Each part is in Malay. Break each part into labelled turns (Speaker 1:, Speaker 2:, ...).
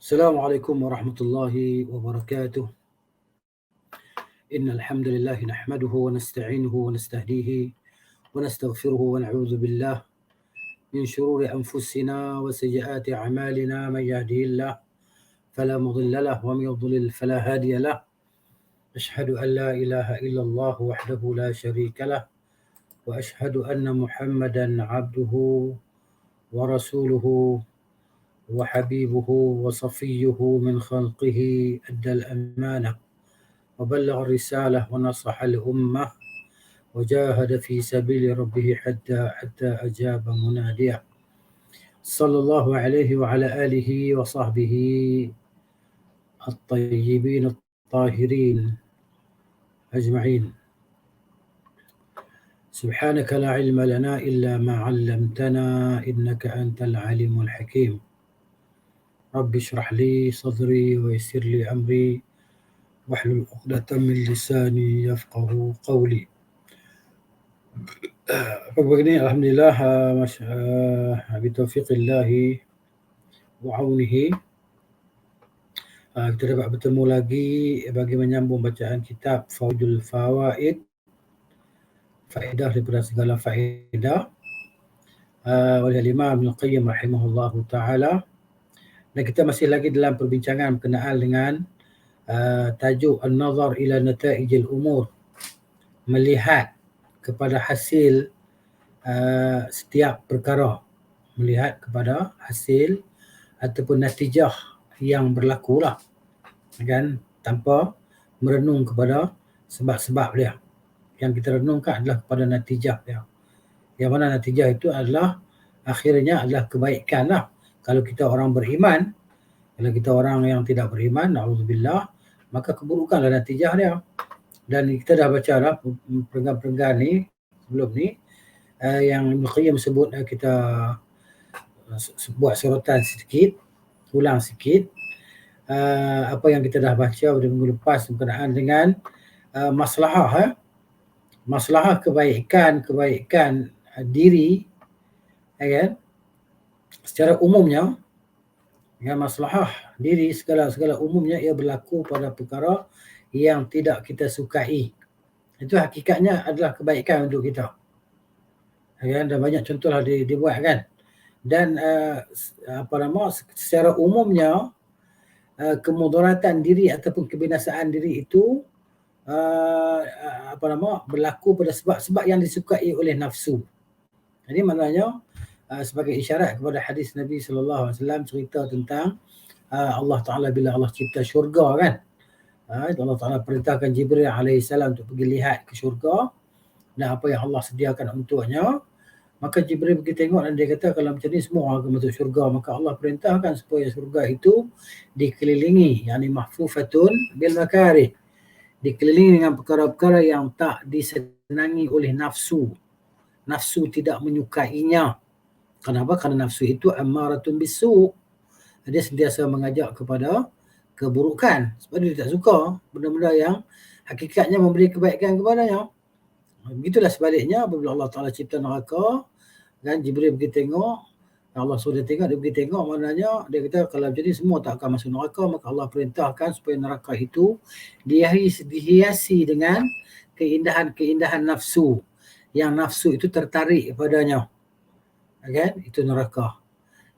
Speaker 1: السلام عليكم ورحمة الله وبركاته. إن الحمد لله نحمده ونستعينه ونستهديه ونستغفره ونعوذ بالله من شرور أنفسنا وسيئات أعمالنا. من يهده الله فلا مضل له ومن يضلل فلا هادي له. أشهد أن لا إله إلا الله وحده لا شريك له، وأشهد أن محمدا عبده ورسوله وحبيبه وصفيه من خلقه، أدى الأمانة وبلغ الرسالة ونصح الأمة وجاهد في سبيل ربه حتى أجاب مناديه. صلى الله عليه وعلى آله وصحبه الطيبين الطاهرين أجمعين. سبحانك لا علم لنا إلا ما علمتنا إنك أنت العليم الحكيم. رب اشرح لي صدري ويسر لي أمري واحلل عقدة من لساني يفقه قولي. Begini, alhamdulillah, bitaufiqillahi wa aunihi, kita dapat bertemu lagi bagi menyambung bacaan kitab Fawaidul Fawaid, faedah daripada segala faedah, oleh Imam Ibn Qayyim rahimahullahu taala. Dan kita masih lagi dalam perbincangan berkenaan dengan tajuk An-Nazar ila Nata'ijil Umur, melihat kepada hasil setiap perkara, melihat kepada hasil ataupun natijah yang berlaku lah, kan, tanpa merenung kepada sebab-sebab dia. Yang kita renungkan adalah kepada natijah dia, yang mana natijah itu adalah akhirnya adalah kebaikan lah. Kalau kita orang beriman, kalau kita orang yang tidak beriman, na'udzubillah, maka keburukanlah natijah dia. Dan kita dah baca lah perenggan-perenggan ni sebelum ni, yang Ibn Qayyim sebut, kita buat sorotan sikit, ulang sikit apa yang kita dah baca pada minggu lepas berkenaan dengan maslahah kebaikan diri, kan, secara umumnya, ya, maslahah diri segala umumnya ia berlaku pada perkara yang tidak kita sukai. Itu hakikatnya adalah kebaikan untuk kita, kan, dan banyak contohlah dibuat, kan. Dan secara umumnya kemudaratan diri ataupun kebinasaan diri itu berlaku pada sebab-sebab yang disukai oleh nafsu. Jadi maknanya sebagai isyarat kepada hadis Nabi sallallahu alaihi wasallam cerita tentang Allah Taala bila Allah cipta syurga, kan. Allah Taala perintahkan Jibril alaihi salam untuk pergi lihat ke syurga dan apa yang Allah sediakan untuknya. Maka Jibril pergi tengok dan dia kata, kalau macam ni semua orang akan masuk syurga. Maka Allah perintahkan supaya syurga itu dikelilingi, yakni mahfufatun bil makarih, dikelilingi dengan perkara-perkara yang tak disenangi oleh nafsu. Nafsu tidak menyukainya. Kenapa? Kerana nafsu itu ammaratun bisu'. Dia sentiasa mengajak kepada keburukan. Sebab dia tak suka benda-benda yang hakikatnya memberi kebaikan kepadanya. Begitulah sebaliknya, apabila Allah Ta'ala cipta neraka, dan Jibril pergi tengok, Allah suruh dia tengok, dia pergi tengok, maknanya dia kata kalau jadi semua tak akan masuk neraka. Maka Allah perintahkan supaya neraka itu dihiasi dengan keindahan nafsu, yang nafsu itu tertarik padanya, kan, itu neraka.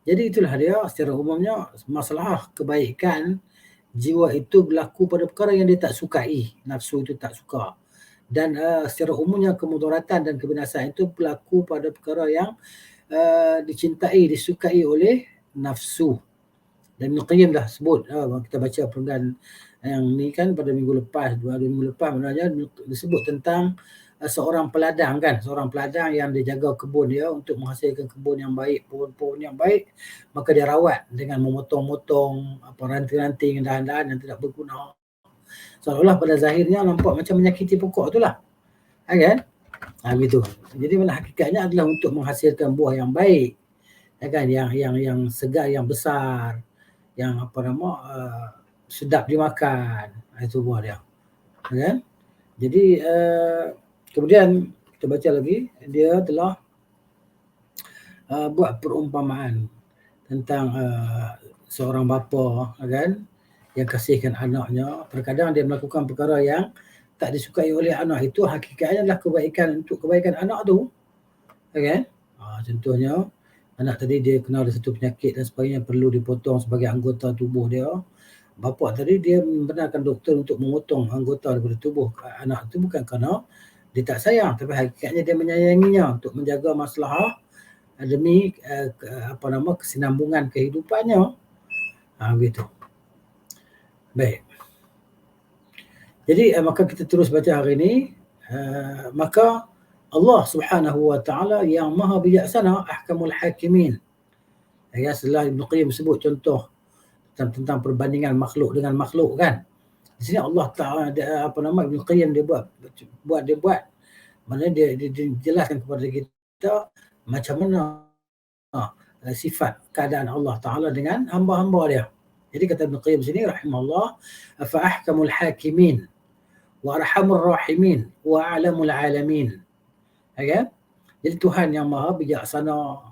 Speaker 1: Jadi itulah dia secara umumnya masalah kebaikan jiwa itu berlaku pada perkara yang dia tak sukai, nafsu itu tak suka. Dan secara umumnya kemudaratan dan kebinasaan itu berlaku pada perkara yang dicintai, disukai oleh nafsu. Dan Ibn Qayyim dah sebut, kita baca perenggan yang ni, kan, pada minggu lepas, 2 minggu lepas, maknanya disebut tentang seorang peladang, kan, seorang peladang yang dia jaga kebun dia untuk menghasilkan kebun yang baik, pohon-pohon yang baik. Maka dia rawat dengan memotong-motong ranting-ranting, dahan-dahan yang tidak berguna. Seolah-olah pada zahirnya nampak macam menyakiti pokok tu lah, kan. Begitu. Jadi mana hakikatnya adalah untuk menghasilkan buah yang baik, kan, yang segar, yang besar, yang sedap dimakan. Itu buah dia, kan. Jadi kemudian kita baca lagi, dia telah buat perumpamaan tentang seorang bapa kan yang kasihkan anaknya, terkadang dia melakukan perkara yang tak disukai oleh anak, itu hakikatnya adalah kebaikan untuk kebaikan anak tu, kan? Contohnya anak tadi dia kena ada satu penyakit dan sebagainya, perlu dipotong sebagai anggota tubuh dia. Bapa tadi dia membenarkan doktor untuk memotong anggota daripada tubuh anak tu bukan kerana dia tak sayang, tapi hakikatnya dia menyayanginya untuk menjaga masalah demi kesinambungan kehidupannya. Begitu. Baik. Jadi maka kita terus baca hari ini. Maka Allah Subhanahu wa taala yang Maha Bijaksana, Ahkamul Hakimin. Ya, setelah Ibn Qayyim sebut contoh tentang perbandingan makhluk dengan makhluk kan. Di sini Allah Taala Ibn Qayyim dia buat mana dia jelaskan kepada kita macam mana sifat keadaan Allah Taala dengan hamba-hamba dia. Jadi kata Ibn Qayyim sini rahimahullah, fa ahkamul hakimin wa arhamur rahimin wa a'lamul alamin. Okay? Jadi Tuhan yang Maha Bijaksana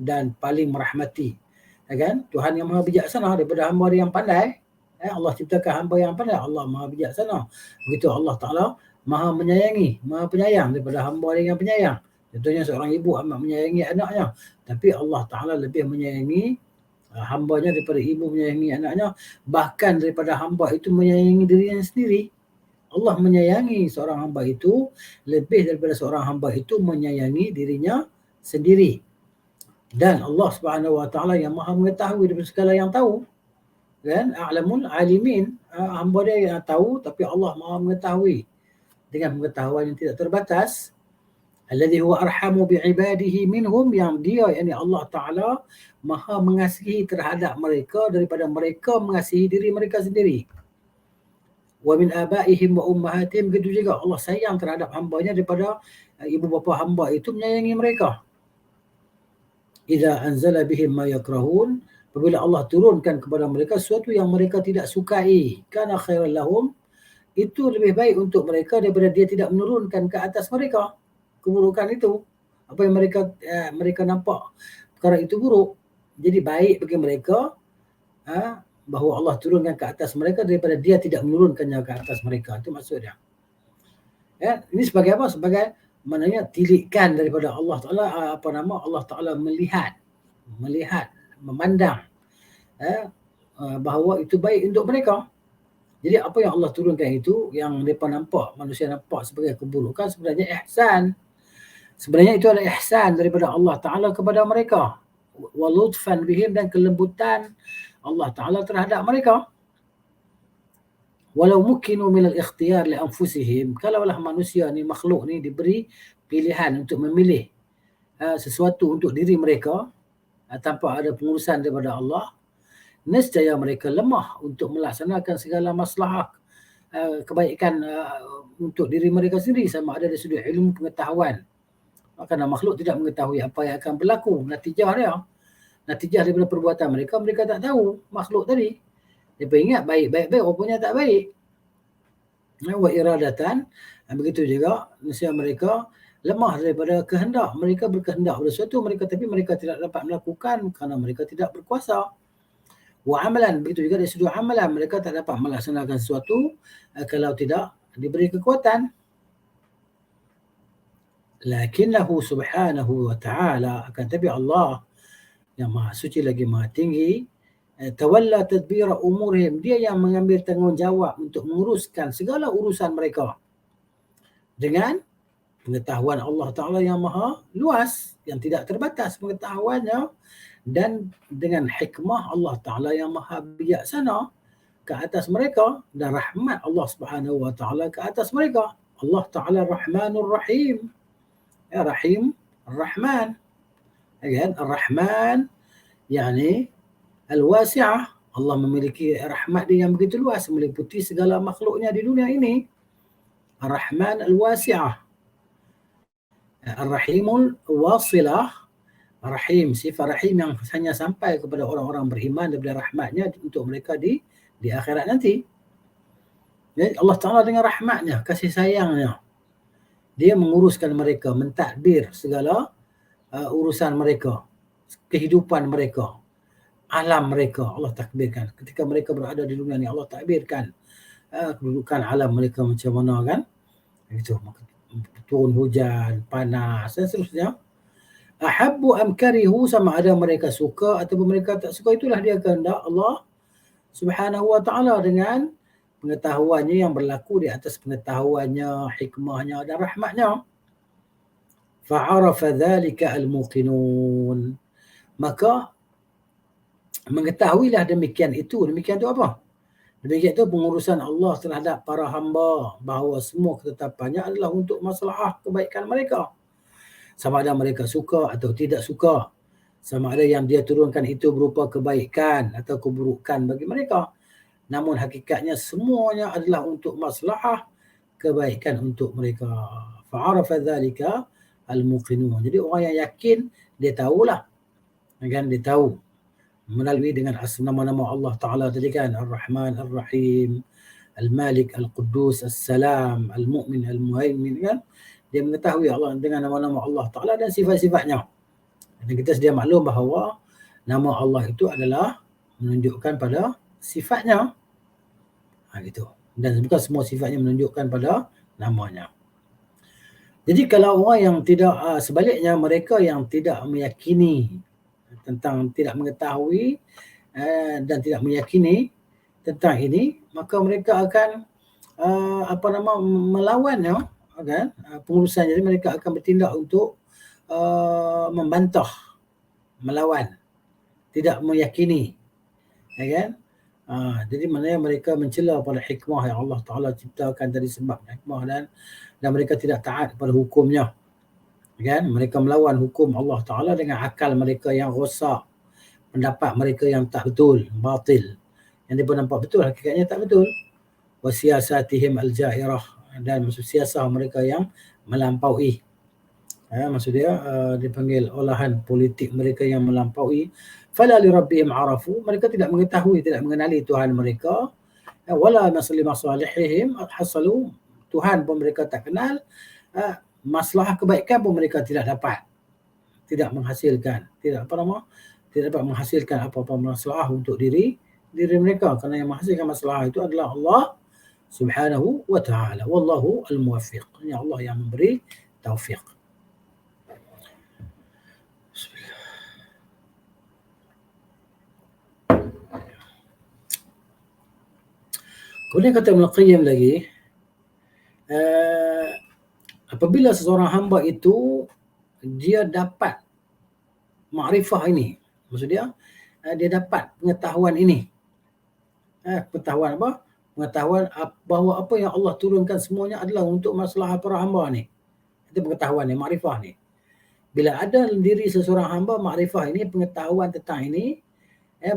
Speaker 1: dan paling merahmati. Kan? Tuhan yang Maha Bijaksana daripada hamba dia yang pandai. Allah ciptakan hamba yang pandai, Allah Maha Bijaksana. Begitu Allah Ta'ala Maha menyayangi, Maha penyayang daripada hamba dia yang penyayang. Contohnya seorang ibu amat menyayangi anaknya, tapi Allah Ta'ala lebih menyayangi hambanya daripada ibu menyayangi anaknya, bahkan daripada hamba itu menyayangi dirinya sendiri. Allah menyayangi seorang hamba itu lebih daripada seorang hamba itu menyayangi dirinya sendiri. Dan Allah Subhanahu wa taala yang Maha mengetahui daripada segala yang tahu. Kan? A'lamul alimin, hamba dia yang tahu tapi Allah Maha mengetahui dengan pengetahuan yang tidak terbatas. Alladhi huwa arhamu bi'ibadihi minhum, yang dia yakni Allah Taala Maha mengasihi terhadap mereka daripada mereka mengasihi diri mereka sendiri. Wa min abaihim wa ummahatihim, begitu juga Allah sayang terhadap hambanya daripada ibu bapa hamba itu menyayangi mereka. Idza anzala bihim ma yakrahun, apabila Allah turunkan kepada mereka sesuatu yang mereka tidak sukai, kana khairan lahum, itu lebih baik untuk mereka daripada dia tidak menurunkan ke atas mereka keburukan itu. Apa yang mereka nampak perkara itu buruk, jadi baik bagi mereka bahawa Allah turunkan ke atas mereka daripada dia tidak menurunkannya ke atas mereka. Itu maksudnya. Ya, ini sebagai apa? Sebagai maknanya tilikan daripada Allah Taala, Allah Taala melihat, memandang bahawa itu baik untuk mereka. Jadi apa yang Allah turunkan itu yang mereka nampak, manusia nampak sebagai keburukan, sebenarnya ihsan. Sebenarnya itu adalah ihsan daripada Allah Taala kepada mereka. Wa lutfan bihim, dan kelembutan Allah Ta'ala terhadap mereka. Walau mukinu minal ikhtiyar li anfusihim, kalaulah manusia ni, makhluk ni diberi pilihan untuk memilih sesuatu untuk diri mereka tanpa ada pengurusan daripada Allah, nescaya mereka lemah untuk melaksanakan segala maslahah kebaikan untuk diri mereka sendiri, sama ada dari sudut ilmu pengetahuan. Kerana makhluk tidak mengetahui apa yang akan berlaku, natijah daripada perbuatan mereka tak tahu. Makhluk tadi dia ingat baik, rupanya tak baik. Wa iradatan, begitu juga manusia mereka lemah daripada kehendak. Mereka berkehendak pada sesuatu tapi mereka tidak dapat melakukan kerana mereka tidak berkuasa. Wa amalan, begitu juga dari sudut amalan, mereka tak dapat melaksanakan sesuatu kalau tidak diberi kekuatan. Lakinnahu subhanahu wa ta'ala, akan tapi Allah yang Maha Suci lagi Maha Tinggi, tawalla tadbira umurihim, dia yang mengambil tanggungjawab untuk menguruskan segala urusan mereka dengan pengetahuan Allah Ta'ala yang Maha luas, yang tidak terbatas pengetahuannya, dan dengan hikmah Allah Ta'ala yang Maha Bijaksana ke atas mereka, dan rahmat Allah Subhanahu wa Ta'ala ke atas mereka. Allah Ta'ala Rahmanur Rahim. Rahim, Ar-Rahman. Ar-Rahman yakni Al-Wasi'ah, Allah memiliki rahmat dia yang begitu luas, meliputi segala makhluknya di dunia ini. Ar-Rahman Al-Wasi'ah. Ar-Rahimul Wasilah, Rahim, sifat Rahim yang hanya sampai kepada orang-orang beriman daripada rahmatnya untuk mereka di akhirat nanti. Jadi Allah Ta'ala dengan rahmatnya, kasih sayangnya, dia menguruskan mereka, mentadbir segala urusan mereka, kehidupan mereka. alam mereka, Allah takbirkan. Ketika mereka berada di dunia ni, Allah takbirkan kedudukan alam mereka macam mana kan. Itu turun hujan, panas dan seterusnya. Ahabbu am karihu, sama ada mereka suka ataupun mereka tak suka, itulah dia kehendak Allah Subhanahu wa ta'ala dengan pengetahuannya yang berlaku di atas pengetahuannya, hikmahnya dan rahmatnya. Fa'arafa dhalika al-muqinun. Maka mengetahuilah demikian itu apa? Demikian itu pengurusan Allah terhadap para hamba, bahawa semua ketetapannya adalah untuk masalah kebaikan mereka. Sama ada mereka suka atau tidak suka. Sama ada yang dia turunkan itu berupa kebaikan atau keburukan bagi mereka. Namun hakikatnya semuanya adalah untuk masalah kebaikan untuk mereka. Fa'arafa dhalika al-muqinun. Jadi orang yang yakin, dia tahulah. Kan, dia tahu melalui dengan nama-nama Allah Ta'ala tadi kan, Ar-Rahman, Ar-Rahim, Al-Malik, Al-Quddus, Al-Salam, Al-Mu'min, Al-Muhaimin kan. Dia mengetahui Allah dengan nama-nama Allah Ta'ala dan sifat-sifatnya. Dan kita sedia maklum bahawa nama Allah itu adalah menunjukkan pada sifatnya. Gitu. Dan bukan semua sifatnya menunjukkan pada namanya. Jadi kalau orang yang tidak, sebaliknya mereka yang tidak meyakini tentang, tidak mengetahui dan tidak meyakini tentang ini, maka mereka akan melawannya kan, pengurusan. Jadi mereka akan bertindak untuk membantah, melawan, tidak meyakini, ya kan. Jadi maknanya mereka mencela pada hikmah yang Allah Ta'ala ciptakan dari sebab hikmah, dan mereka tidak taat pada hukumnya. Kan? Mereka melawan hukum Allah Ta'ala dengan akal mereka yang rosak, pendapat mereka yang tak betul, batil. Yang dia pun nampak betul, hakikatnya tak betul. Wa siyasatihim al-jairah, dan maksud siasah mereka yang melampaui. Maksud dia dipanggil olahan politik mereka yang melampaui. Fala li rabbihim arafu, mereka tidak mengetahui, tidak mengenali Tuhan mereka. Wala masli masalihihim hasalu, Tuhan pun mereka tak kenal. Masalah kebaikan pun mereka tidak dapat, tidak menghasilkan, tidak dapat menghasilkan apa-apa masalah untuk diri mereka, kerana yang menghasilkan masalah itu adalah Allah Subhanahu wa ta'ala. Wallahu al-muwaffiq, ya Allah yang memberi taufiq. Kemudian kata Ibn Qayyim lagi, apabila seseorang hamba itu dia dapat makrifah ini, maksud dia dapat pengetahuan ini. Pengetahuan apa? Pengetahuan bahawa apa yang Allah turunkan semuanya adalah untuk masalah para hamba ni. Itu pengetahuan ni, makrifah ni. Bila ada dalam diri seseorang hamba makrifah ini, pengetahuan tentang ini,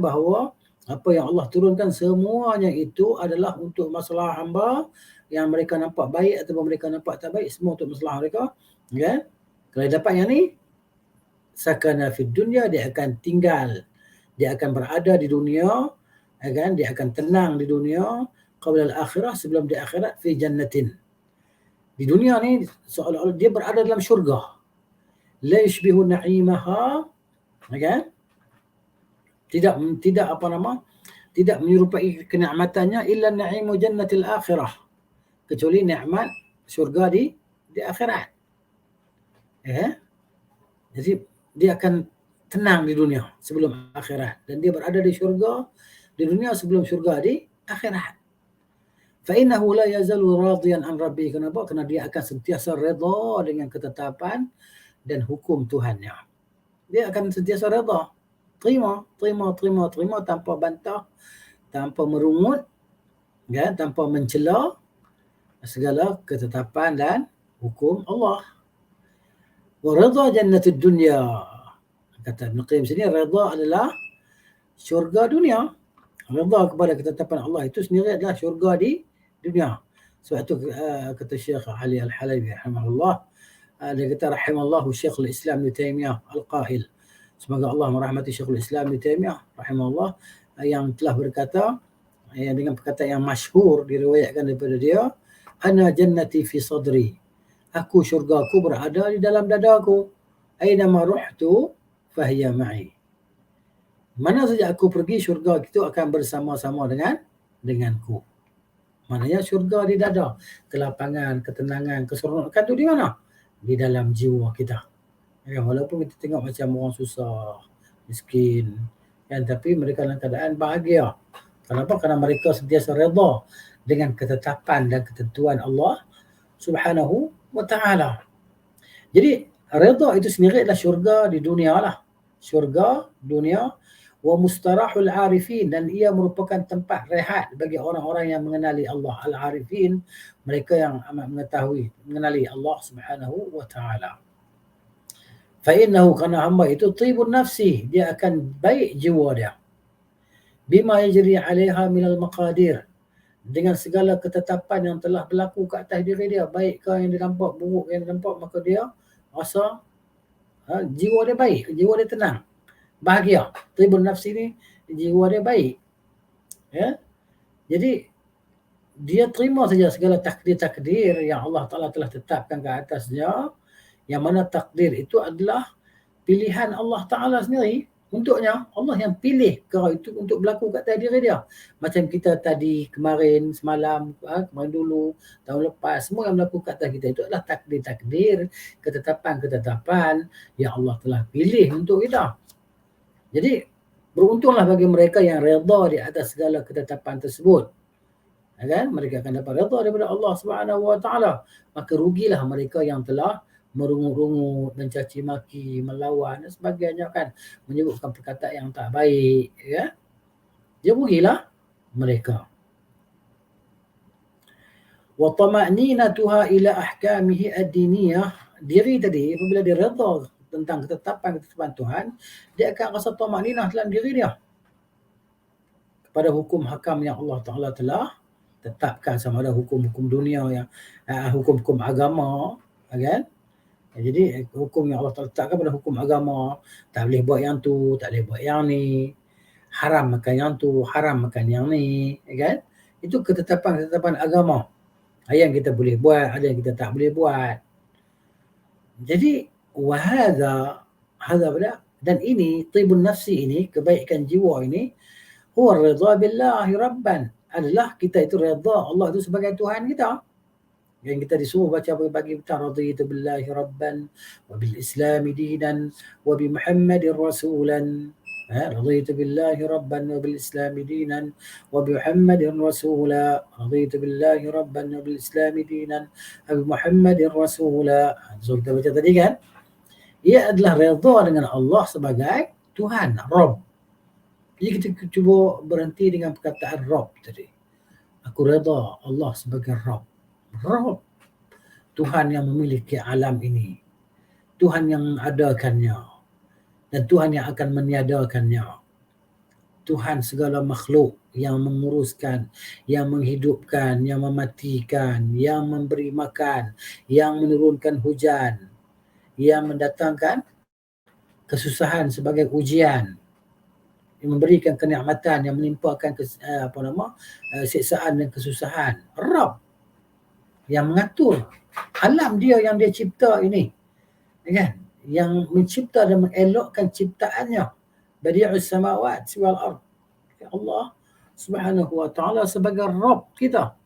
Speaker 1: bahawa apa yang Allah turunkan semuanya itu adalah untuk masalah hamba, yang mereka nampak baik ataupun mereka nampak tak baik, semua untuk masalah mereka. Ya? Kalau dapat yang ni, sakana fid dunya, dia akan tinggal, dia akan berada di dunia, kan? Dia akan tenang di dunia, qabla al-akhirah, sebelum di akhirat, fi jannatin. Di dunia ni seolah-olah dia berada dalam syurga. La yushbihu na'imaha, kan? Tidak menyerupai kenikmatannya illa na'imu jannatil akhirah, kecuali nikmat syurga di akhirat. Jadi dia akan tenang di dunia sebelum akhirat, dan dia berada di syurga di dunia sebelum syurga di akhirat. Fa innahu la yazalu radiyan an rabbih, kenapa? Kerana dia akan sentiasa redha dengan ketetapan dan hukum Tuhannya. Dia akan sentiasa redha, terima tanpa bantah, tanpa merungut, kan? Tanpa mencela segala ketetapan dan hukum Allah. Wa ridha jannatud dunya, kata Ibn Qayyim sini, ridha adalah syurga dunia. Ridha kepada ketetapan Allah itu sendiri adalah syurga di dunia. Sebab itu kata Syekh Ali Al-Halabi rahimahullah, dia kata rahimallahu Syekhul Islam Ibn Taymiyah al-qail, semoga Allah merahmati Syekhul Islam Ibn Taymiyah rahimahullah, yang telah berkata dengan perkataan yang masyhur diriwayatkan daripada dia, ana jannati fi sadri, aku syurgaku berada di dalam dadaku, aina ma ruhtu fahiya ma'i. Mana saja aku pergi, syurga itu akan bersama-sama denganku. Maknanya syurga di dada. Kelapangan, ketenangan, keseronokan itu di mana? Di dalam jiwa kita. Ya, walaupun kita tengok macam orang susah, miskin, kan, tapi mereka dalam keadaan bahagia. Kenapa? Kerana mereka sentiasa redha dengan ketetapan dan ketentuan Allah Subhanahu wa taala. Jadi redha itu sendiri adalah syurga di dunia lah. Syurga dunia wa mustarahul arifin, dan ia merupakan tempat rehat bagi orang-orang yang mengenali Allah. Al-arifin, mereka yang amat mengenali Allah Subhanahu wa taala. Fa'innahu, kerana hamba itu tibun nafsi, dia akan baik jiwa dia. Bima yajri 'alaiha minal maqadir, dengan segala ketetapan yang telah berlaku ke atas diri dia, baik ke yang dia nampak, buruk yang dia nampak, maka dia rasa jiwa dia baik, jiwa dia tenang, bahagia. Tibun nafsi ni jiwa dia baik. Ya. Jadi dia terima saja segala takdir-takdir yang Allah Ta'ala telah tetapkan ke atasnya, yang mana takdir itu adalah pilihan Allah Ta'ala sendiri untuknya. Allah yang pilih perkara itu untuk berlaku kat atas diri dia. Macam kita tadi, kemarin, semalam, kemarin dulu, tahun lepas, semua yang berlaku kat atas kita itu adalah takdir-takdir, ketetapan-ketetapan yang Allah telah pilih untuk kita. Jadi beruntunglah bagi mereka yang redha di atas segala ketetapan tersebut. Kan? Mereka akan dapat redha daripada Allah Subhanahu wa taala. Maka rugilah mereka yang telah merungut-rungut, mencaci maki, melawan dan sebagainya, kan, menyebutkan perkataan yang tak baik, ya. Dia rugilah mereka. Wa tama'ninatuha ila ahkamihi ad-diniyah, diri tadi apabila dia redha tentang ketetapan Tuhan, dia akan rasa tama'ninah dalam diri dia kepada hukum hakam yang Allah Ta'ala telah tetapkan, sama ada hukum-hukum dunia, yang hukum-hukum agama, kan. Jadi hukum yang Allah letakkan pada hukum agama, tak boleh buat yang tu, tak boleh buat yang ni, haram makan yang tu, haram makan yang ni, kan. Itu ketetapan-ketetapan agama. Ada yang kita boleh buat, ada yang kita tak boleh buat. Jadi wahada pada, dan ini tibun nafsi ini, kebaikan jiwa ini, huwa ridha billahi rabban, adalah kita itu redha Allah itu sebagai Tuhan kita. Yang kita disuruh baca pagi petang, raditu billahi rabban wa bil islami dinan wa bi muhammadin rasulan. Raditu billahi rabban wa bil islami dinan wa bi muhammadin rasula. Raditu billahi rabban wa bil islami dinan wa bi muhammadin rasula. So kita baca tadi, kan, ia adalah redha dengan Allah sebagai Tuhan, Rabb. Jadi kita cuba berhenti dengan perkataan Rabb tadi. Aku redha Allah sebagai Rabb. Rabb, Tuhan yang memiliki alam ini, Tuhan yang adakannya, dan Tuhan yang akan meniadakannya. Tuhan segala makhluk yang menguruskan, yang menghidupkan, yang mematikan, yang memberi makan, yang menurunkan hujan, yang mendatangkan kesusahan sebagai ujian, yang memberikan kenikmatan, yang menimpakan siksaan dan kesusahan. Rabb yang mengatur alam dia yang dia cipta ini, kan, yang mencipta dan mengelokkan ciptaannya. Badi'us samawati wal ard. Allah Subhanahu wa taala sebagai Rabb kita,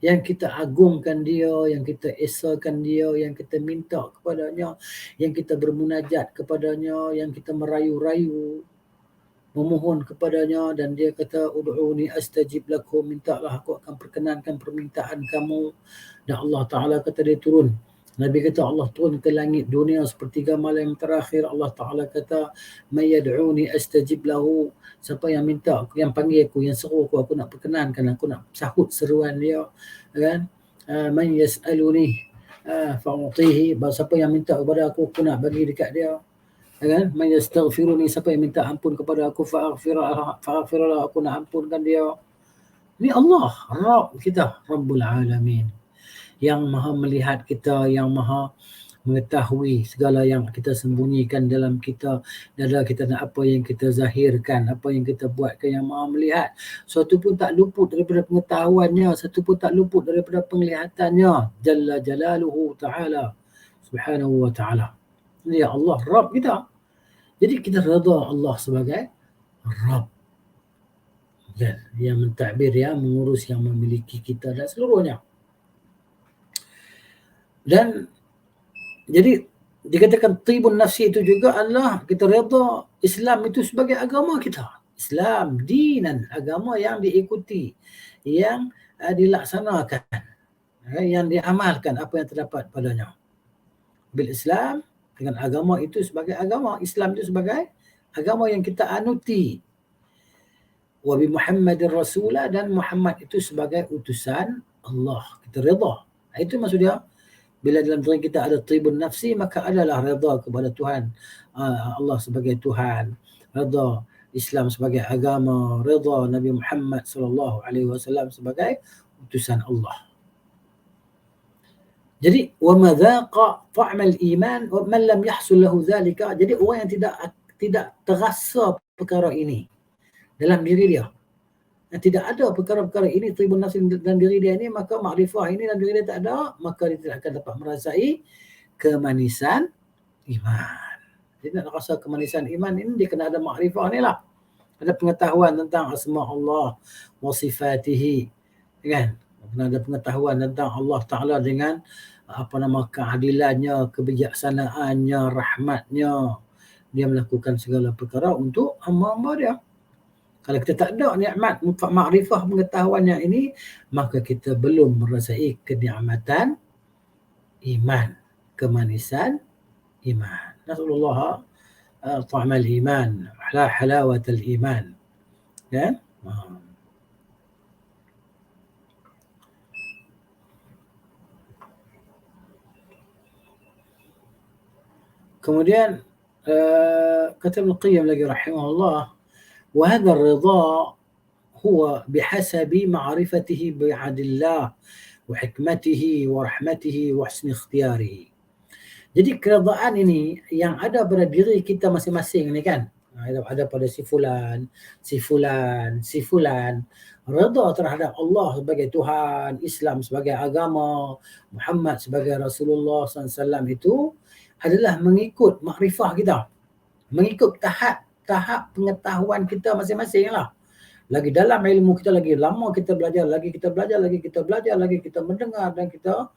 Speaker 1: yang kita agungkan dia, yang kita esakan dia, yang kita minta kepadanya, yang kita bermunajat kepadanya, yang kita merayu-rayu, memohon kepadanya, dan dia kata ud'uni astajib lakum, mintalah aku akan perkenankan permintaan kamu. Dan Allah Ta'ala kata dia turun. Nabi kata Allah turun ke langit dunia sepertiga malam yang terakhir. Allah Ta'ala kata may yad'uni astajib lahu, siapa yang minta, yang panggil aku, yang seru aku nak perkenankan, aku nak sahut seruan dia, kan. Man yas'aluni fa'utihi, siapa yang minta kepada aku nak bagi dekat dia, kan. Man yastaghfiruni, siapa yang minta ampun kepada aku, fa'aghfirlah, aku nak ampunkan dia. Ini Allah, Rabb kita, Rabbul Alamin, yang maha melihat kita, yang maha mengetahui segala yang kita sembunyikan dalam kita, dada kita, dan apa yang kita zahirkan, apa yang kita buatkan, yang maha melihat. Suatu pun tak luput daripada pengetahuannya, satu pun tak luput daripada penglihatannya. Jalla jalaluhu ta'ala, subhanahu wa ta'ala. Ini ya Allah, Rabb kita. Jadi kita redha Allah sebagai Rabb, kan, yang mentadbir, yang mengurus, yang memiliki kita dan seluruhnya. Dan jadi dikatakan tibun nafsi itu juga adalah kita redha Islam itu sebagai agama kita. Islam dinan, agama yang diikuti, yang dilaksanakan, yang diamalkan apa yang terdapat padanya. Bil Islam, dengan agama itu sebagai agama, Islam itu sebagai agama yang kita anuti. Wa bi Muhammadin Rasulah, dan Muhammad itu sebagai utusan Allah. Kita redha. Itu maksudnya bila dalam diri kita ada tibun nafsi, maka adalah redha kepada Tuhan, Allah sebagai Tuhan, redha Islam sebagai agama, redha Nabi Muhammad sallallahu alaihi wasallam sebagai utusan Allah. Jadi wa madzaqa ta'mal iman wa man lam yahsul lahu zalika. Jadi orang yang tidak terasa perkara ini dalam diri dia, dan tidak ada perkara-perkara ini tibun nafsi dalam diri dia ini, maka makrifah ini dalam diri dia tak ada, maka dia tidak akan dapat merasai kemanisan iman. Dia nak rasa kemanisan iman ini, dia kena ada makrifah ni lah, ada pengetahuan tentang asma Allah wa sifatihi, kan, kena ada pengetahuan tentang Allah Ta'ala dengan keadilannya, kebijaksanaannya, rahmatnya. Dia melakukan segala perkara untuk hamba-hamba dia. Kalau kita tak ada nikmat makrifah pengetahuannya ini, maka kita belum merasai kenikmatan iman, kemanisan iman. Nasallallahu ta'mal iman, halawatul iman. Ya? Kemudian kata Ibn Qayyim lagi rahimahullah, وهذا الرضا هو بحسب معرفته بعدل الله وحكمته ورحمته وحسن اختياره. Jadi keredaan ini yang ada pada diri kita masing-masing ni kan, ada pada si fulan, redha terhadap Allah sebagai Tuhan, Islam sebagai agama, Muhammad sebagai Rasulullah SAW, itu adalah mengikut makrifah kita, mengikut tahap pengetahuan kita masing-masing lah. Lagi dalam ilmu kita, lagi lama kita belajar, lagi kita mendengar, dan kita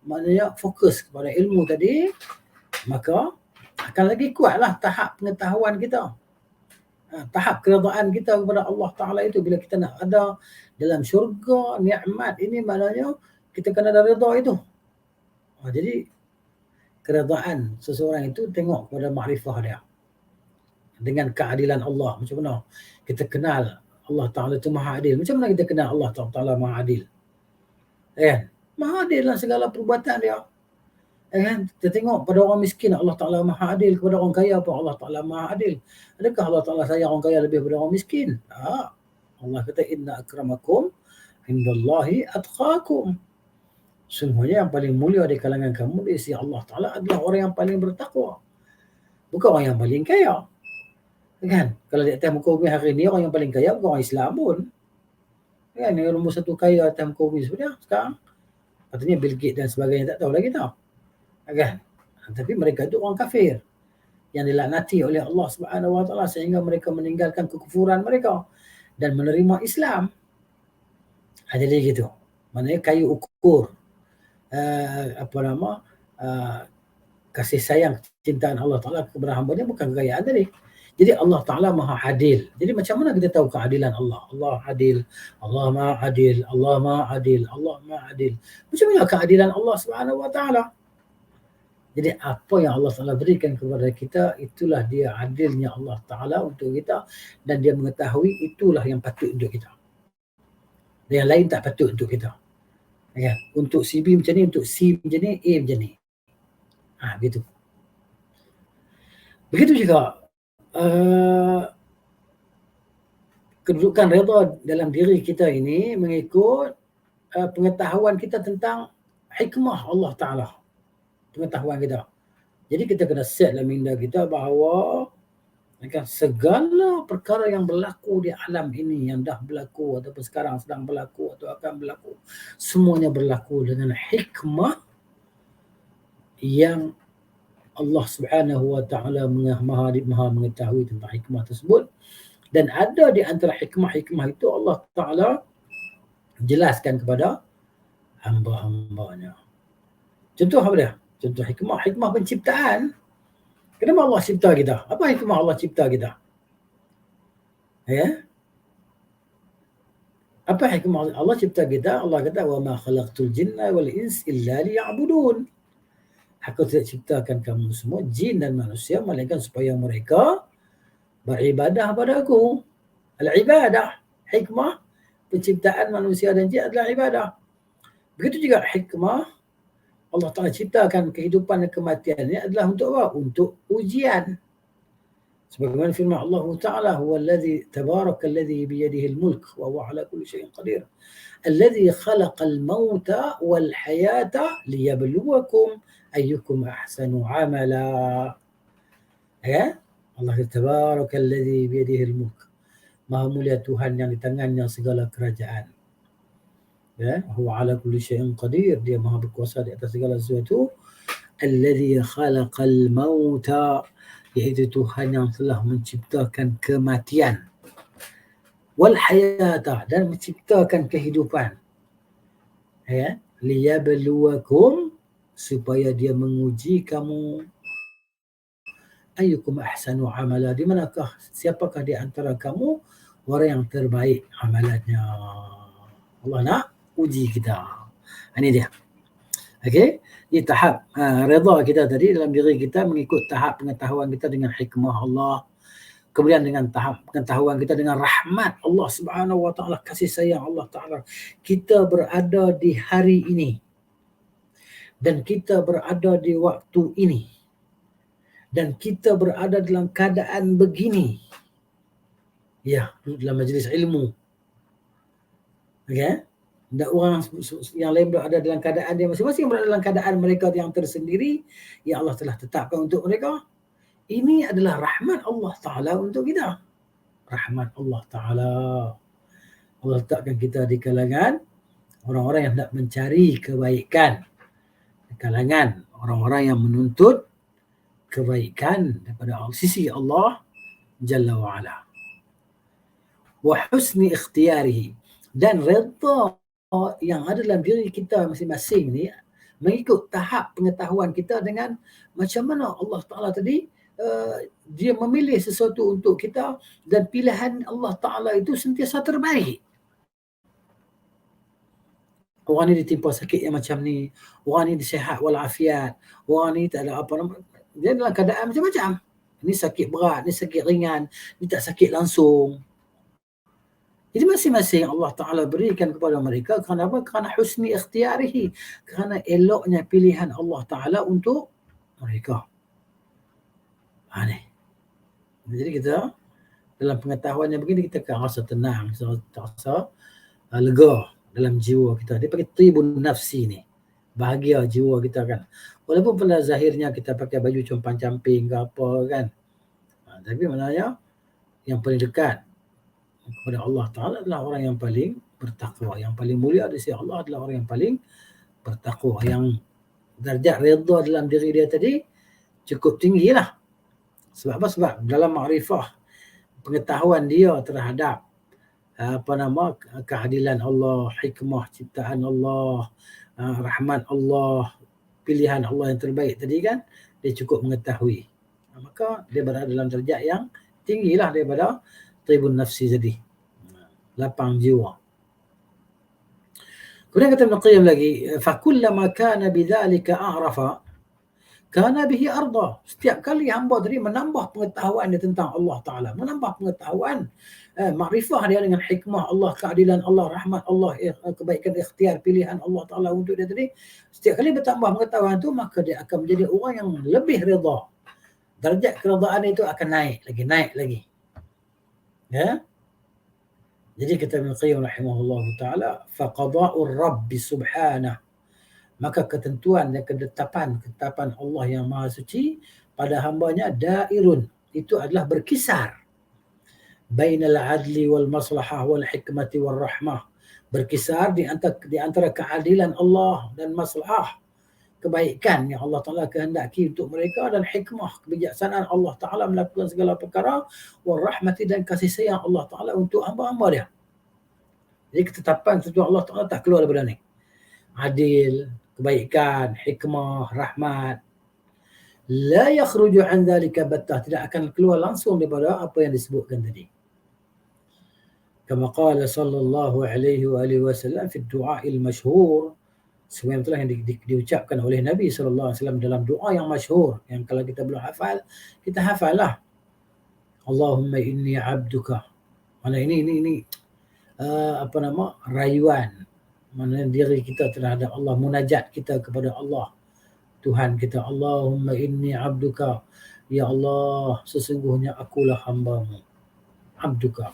Speaker 1: maknanya fokus kepada ilmu tadi, maka akan lagi kuatlah tahap pengetahuan kita, tahap keredaan kita kepada Allah Ta'ala itu. Bila kita nak ada dalam syurga, nikmat ini, maknanya kita kena ada redha itu. Jadi keredaan seseorang itu tengok kepada makrifah dia dengan keadilan Allah. Macam mana kita kenal Allah Ta'ala itu maha adil? Macam mana kita kenal Allah Ta'ala maha adil? Maha adil dalam segala perbuatan dia. Kita tengok pada orang miskin, Allah Ta'ala maha adil. Kepada orang kaya pun Allah Ta'ala maha adil. Adakah Allah Ta'ala sayang orang kaya lebih daripada orang miskin? Allah kata, inna akramakum indallahi atqakum. Sungguhnya yang paling mulia di kalangan kamu di sisi Allah Ta'ala adalah orang yang paling bertakwa, bukan orang yang paling kaya. Kan? Kalau di atas muka bumi hari ni, orang yang paling kaya bukan orang Islam pun. Kan? Yang nombor satu kaya atas muka bumi sebenarnya sekarang, katanya Bill Gates dan sebagainya, tak tahu lagi tau. Kan? Tapi mereka itu orang kafir yang dilaknati oleh Allah Subhanahu Wa Taala sehingga mereka meninggalkan kekufuran mereka dan menerima Islam. Jadi gitu. Maknanya kayu ukur kasih sayang, cintaan Allah Ta'ala kepada hamba-Nya bukan kekayaan tadi. Jadi Allah Ta'ala maha adil. Jadi macam mana kita tahu keadilan Allah? Allah adil, Allah maha adil, Allah maha adil, Allah maha adil. Macam mana keadilan Allah Subhanahu Wa Ta'ala? Jadi apa yang Allah Ta'ala berikan kepada kita, itulah dia adilnya Allah Ta'ala untuk kita, dan dia mengetahui itulah yang patut untuk kita. Dan yang lain tak patut untuk kita. Ya, untuk si B macam ni, untuk C macam ni, A macam ni. Begitu. Begitu juga kedudukan redha dalam diri kita ini mengikut pengetahuan kita tentang hikmah Allah Ta'ala. Pengetahuan kita. Jadi kita kena set dalam minda kita bahawa segala perkara yang berlaku di alam ini, yang dah berlaku ataupun sekarang sedang berlaku atau akan berlaku, semuanya berlaku dengan hikmah yang Allah Subhanahu Wa Ta'ala maha mengetahui tentang hikmah tersebut, Dan ada di antara hikmah-hikmah itu Allah Ta'ala jelaskan kepada hamba-hambanya. Contoh apa dia? Contoh hikmah penciptaan. Kenapa Allah cipta kita? Apa hikmah Allah cipta kita? Ya? Apa hikmah Allah cipta kita? Allah kata, wa ma khalaqtul jinna wal ins illa liya'budun. Aku tidak ciptakan kamu semua, jin dan manusia, melainkan supaya mereka beribadah pada aku. Al-ibadah, hikmah penciptaan manusia dan jin adalah ibadah. Begitu juga hikmah Allah Ta'ala ciptakan kehidupan dan kematian ini adalah untuk apa? Untuk ujian. Sebagaimana firman Allah Ta'ala, huwa alladhi tabaraka alladhi biyadihi al-mulk wa huwa ala kulli syai'in qadir. Alladhi khalaqal mauta wal hayata liyabluwakum ayyukum ahsanu amala. Ya? Allah tabaraka alladhi biyadihi al-mulk. Maha mulia Tuhan yang di tangannya segala kerajaan. Ya, huwa ala kulli syai'in qadir, dia maha berkuasa di atas segala sesuatu. Alladhi khalaqal mauta, iaitu Tuhan yang telah menciptakan kematian. Wal hayata, dan menciptakan kehidupan. Ya, liyabluwakum, supaya dia menguji kamu. Ayyukum ahsanu amala, di manakah, siapakah di antara kamu orang yang terbaik amalannya. Allah nak uji kita. Ini dia. Okey, ini tahap redha kita tadi dalam diri kita mengikut tahap pengetahuan kita dengan hikmah Allah. Kemudian dengan tahap pengetahuan kita dengan rahmat Allah Subhanahu wa taala, kasih sayang Allah Taala. Kita berada di hari ini dan kita berada di waktu ini dan kita berada dalam keadaan begini. Ya, dalam majlis ilmu. Okey. Dan orang yang lain berada dalam keadaan dia masing-masing, berada dalam keadaan mereka yang tersendiri yang Allah telah tetapkan untuk mereka. Ini adalah rahmat Allah Ta'ala untuk kita. Rahmat Allah Ta'ala. Allah letakkan kita di kalangan orang-orang yang hendak mencari kebaikan. Di kalangan orang-orang yang menuntut kebaikan daripada sisi Allah Jalla wa'ala. Wa husni ikhtiyarihi, dan redha yang ada dalam diri kita masing-masing ni mengikut tahap pengetahuan kita dengan macam mana Allah Ta'ala tadi dia memilih sesuatu untuk kita, dan pilihan Allah Ta'ala itu sentiasa terbaik. Orang ni ditimpa sakit yang macam ni, orang ni sihat walafiat, orang ni tak ada apa nama, dia dalam keadaan macam-macam. Ni sakit berat, ni sakit ringan, ni tak sakit langsung. Jadi masing-masing Allah Ta'ala berikan kepada mereka kerana apa? Kerana husni ikhtiyarihi, kerana eloknya pilihan Allah Ta'ala untuk mereka. Ni. Jadi kita dalam pengetahuan yang begini kita akan rasa tenang, rasa lega dalam jiwa kita. Dia pakai tibun nafsi ni. Bahagia jiwa kita kan. Walaupun pada zahirnya kita pakai baju compang-camping ke apa kan. Tapi maknanya yang paling dekat kepada Allah Ta'ala adalah orang yang paling bertakwa. Yang paling mulia di sisi Allah adalah orang yang paling bertakwa. Yang darjat redha dalam diri dia tadi cukup tinggi lah. Sebab apa? Sebab dalam makrifah, pengetahuan dia terhadap keadilan Allah, hikmah ciptaan Allah, rahmat Allah, pilihan Allah yang terbaik tadi kan, dia cukup mengetahui. Maka dia berada dalam darjat yang tinggilah daripada tibun nafsi tadi, lapang jiwa. Kemudian kata Ibn Qayyim lagi, fakullama kana bidzalika a'rafa kana bihi arda. Setiap kali hamba tadi menambah pengetahuan dia tentang Allah Ta'ala, menambah pengetahuan, makrifah dia dengan hikmah Allah, keadilan Allah, rahmat Allah, kebaikan ikhtiar, pilihan Allah Ta'ala untuk dia tadi, setiap kali bertambah pengetahuan itu, maka dia akan menjadi orang yang lebih redha. Darjat keredaan itu akan naik lagi. Ya. Jadi kata Ibn Qayyim rahimahullah ta'ala, faqada'ur rabbi subhanah, maka ketentuan dan ketetapan Allah yang maha suci pada hambanya dairun, itu adalah berkisar, bainal adli wal maslahah wal hikmati wal rahmah, berkisar di antara keadilan Allah dan maslahah, kebaikan yang Allah Ta'ala kehendaki untuk mereka dan hikmah kebijaksanaan Allah Ta'ala melakukan segala perkara, warahmati dan kasih sayang Allah Ta'ala untuk hamba-hamba dia. Jadi ketetapan tujuan Allah Ta'ala tak keluar daripada ni. Adil, kebaikan, hikmah, rahmat. La yakhruju an dhalika battah, tidak akan keluar langsung daripada apa yang disebutkan tadi. Kama qala sallallahu alaihi wa alihi wasallam fi du'a'il masyhur, sebagaimana yang diucapkan oleh Nabi sallallahu alaihi wasallam dalam doa yang masyhur, yang kalau kita belum hafal, kita hafallah. Allahumma inni 'abduka. Mana ini apa nama? Rayuan mana diri kita terhadap Allah, munajat kita kepada Allah. Tuhan kita, Allahumma inni 'abduka, ya Allah sesungguhnya akulah hamba-Mu. 'Abduka,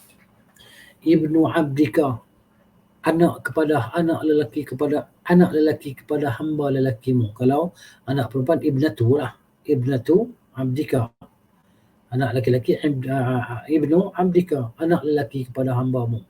Speaker 1: ibnu 'abdika, anak lelaki kepada hamba lelakimu. Kalau anak perempuan ibnatu lah, ibnatu 'abdika, anak lelaki ibnu 'abdika, anak lelaki kepada hamba-Mu.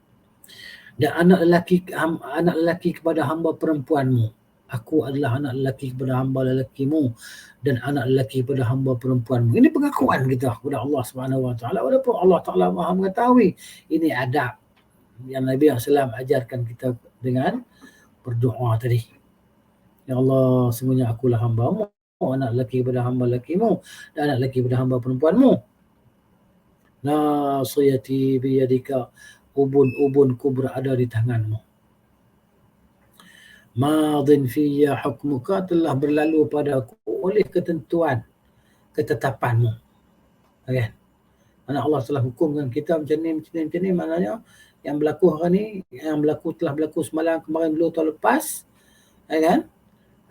Speaker 1: Dan anak lelaki kepada hamba perempuanmu. Aku adalah anak lelaki kepada hamba lelakimu dan anak lelaki kepada hamba perempuanmu. Ini pengakuan kita kepada Allah Subhanahu Wa Taala. Walaupun Allah Taala Maha mengetahui, ini adab yang Nabi SAW ajarkan kita dengan berdoa tadi. Ya Allah, semuanya akulah hamba-Mu, anak lelaki kepada hamba lelakimu dan anak lelaki kepada hamba perempuanmu. Nasiyati biyadika, ubun-ubunku berada di tanganmu. Madin fiyya hukmuka, telah berlalu padaku oleh ketentuan ketetapanmu. Kan? Mana Allah telah hukumkan kita macam ni, maknanya yang berlaku hari ni, yang telah berlaku semalam, kemarin, dulu, tahun lepas, kan?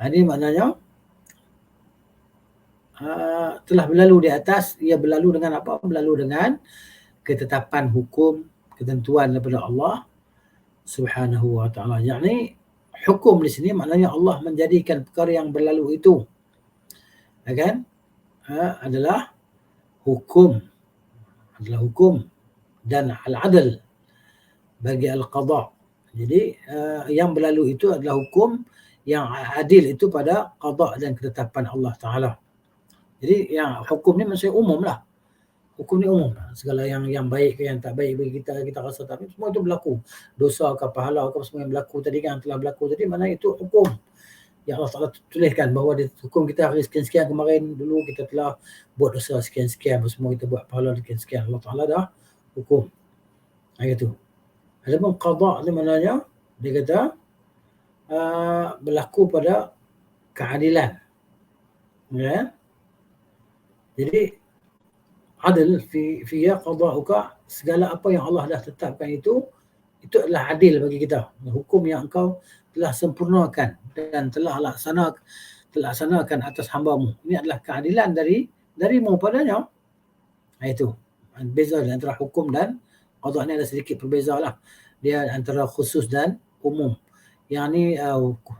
Speaker 1: Ini maknanya telah berlalu di atas. Ia berlalu dengan apa? Berlalu dengan ketetapan hukum, ketentuan daripada Allah Subhanahu Wa Taala. Yakni hukum di sini maknanya Allah menjadikan perkara yang berlalu itu, kan, adalah hukum dan al-adl bagi al-qada. Jadi yang berlalu itu adalah hukum, yang adil itu pada qada dan ketetapan Allah Taala. Jadi yang hukum ni maksudnya umum lah. Hukum ni umum. Segala yang baik ke yang tak baik bagi kita rasa tak baik, semua itu berlaku. Dosa ke pahala ke semua yang berlaku tadi, kan, telah berlaku tadi, mana itu hukum yang Allah Taala tuliskan bahawa dia hukum kita hari sekian-sekian, kemarin dulu kita telah buat dosa sekian-sekian, semua kita buat pahala sekian-sekian. Allah Taala dah hukum. Itu. Adapun qada ni maknanya dia kata berlaku pada keadilan. Ya. Jadi adil fiya qada'uka, segala apa yang Allah dah tetapkan itu adalah adil bagi kita. Hukum yang engkau telah sempurnakan dan telah laksanakan atas hamba-Mu. Ini adalah keadilan darimu padanya. Itu. Beza antara hukum dan qada' ni ada sedikit perbeza lah. Dia antara khusus dan umum. Yang ni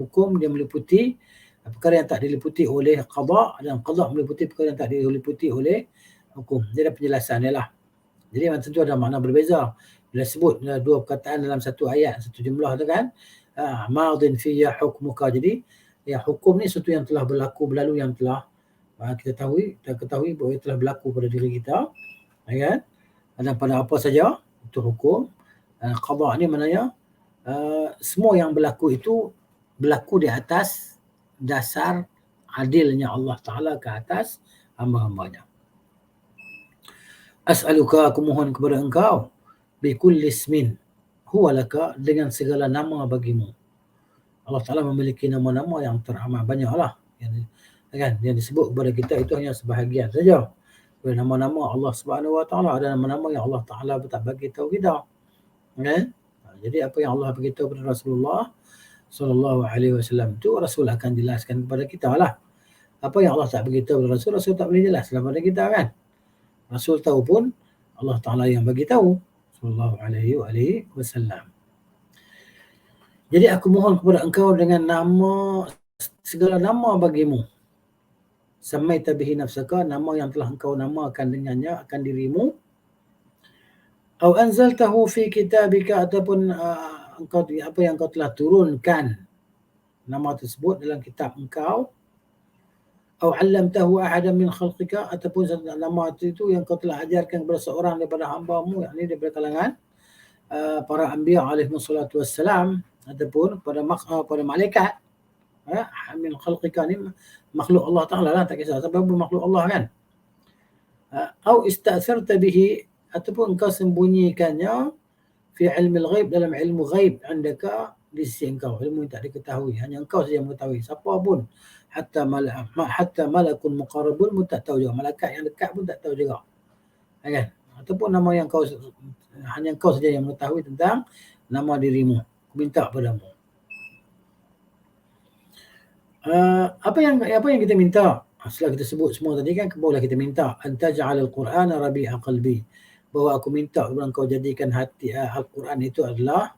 Speaker 1: hukum dia meliputi perkara yang tak diliputi oleh qada', dan qada' meliputi perkara yang tak diliputi oleh hukum. Dia ada penjelasan dia lah. Jadi tentu ada makna berbeza. Bila sebut dua perkataan dalam satu ayat, satu jumlah tu kan, madin fiyya hukmuka. Jadi ya, hukum ni sesuatu yang telah berlalu, yang telah kita ketahui bahawa telah berlaku pada diri kita, kan? Dan pada apa saja itu hukum. Qada' ni maknanya semua yang berlaku itu berlaku di atas dasar adilnya Allah Ta'ala ke atas hamba-hambanya. As'aluka, aku mohon kepada engkau, bikulli ismin huwa laka, dengan segala nama bagimu. Allah Ta'ala memiliki nama-nama yang teramat banyaklah. Yang disebut kepada kita itu hanya sebahagian saja. Nama-nama Allah Subhanahu Wa Ta'ala, ada nama-nama yang Allah Ta'ala tak bagi tahu kita. Kan? Jadi apa yang Allah beritahu kepada Rasulullah sallallahu alaihi wasallam itu Rasul akan jelaskan kepada kita lah. Apa yang Allah tak beritahu kepada Rasul tak boleh jelas kepada kita, kan? Rasul tahu pun Allah Ta'ala yang bagi tahu sallallahu alaihi wasallam. Jadi aku mohon kepada engkau dengan nama, segala nama bagimu. Samaita bihi nafsaka, nama yang telah engkau namakan dengannya akan dirimu. Au anzaltahu fi kitabika, ataupun engkau apa yang engkau telah turunkan nama tersebut dalam kitab engkau. Au 'allamtahu ahadan min khalqika, ataupun nama itu yang kau telah ajarkan kepada seorang daripada hamba-Mu, yakni daripada kalangan para anbiya alaihi wassalatu wassalam, ataupun pada malaikat. Min khalqika ni makhluk Allah Taala lah, tak kisah sebab makhluk Allah kan. Au ista'tharta bihi, ataupun engkau sembunyikannya fi ilmil ghaib, dalam ilmu ghaib andaka, di sisi engkau, ilmu yang tak diketahui, hanya engkau saja yang mengetahui, siapa pun hatta malakun muqarrabun pun tak tahu juga, malaikat yang dekat pun tak tahu juga, kan? Ataupun nama yang kau, hanya engkau saja yang mengetahui tentang nama dirimu, aku minta padamu. Apa yang kita minta setelah kita sebut semua tadi kan, barulah kita minta antaj'alal qur'ana rabi'a qalbi, bahawa aku minta kepada engkau jadikan hati Al-Quran itu adalah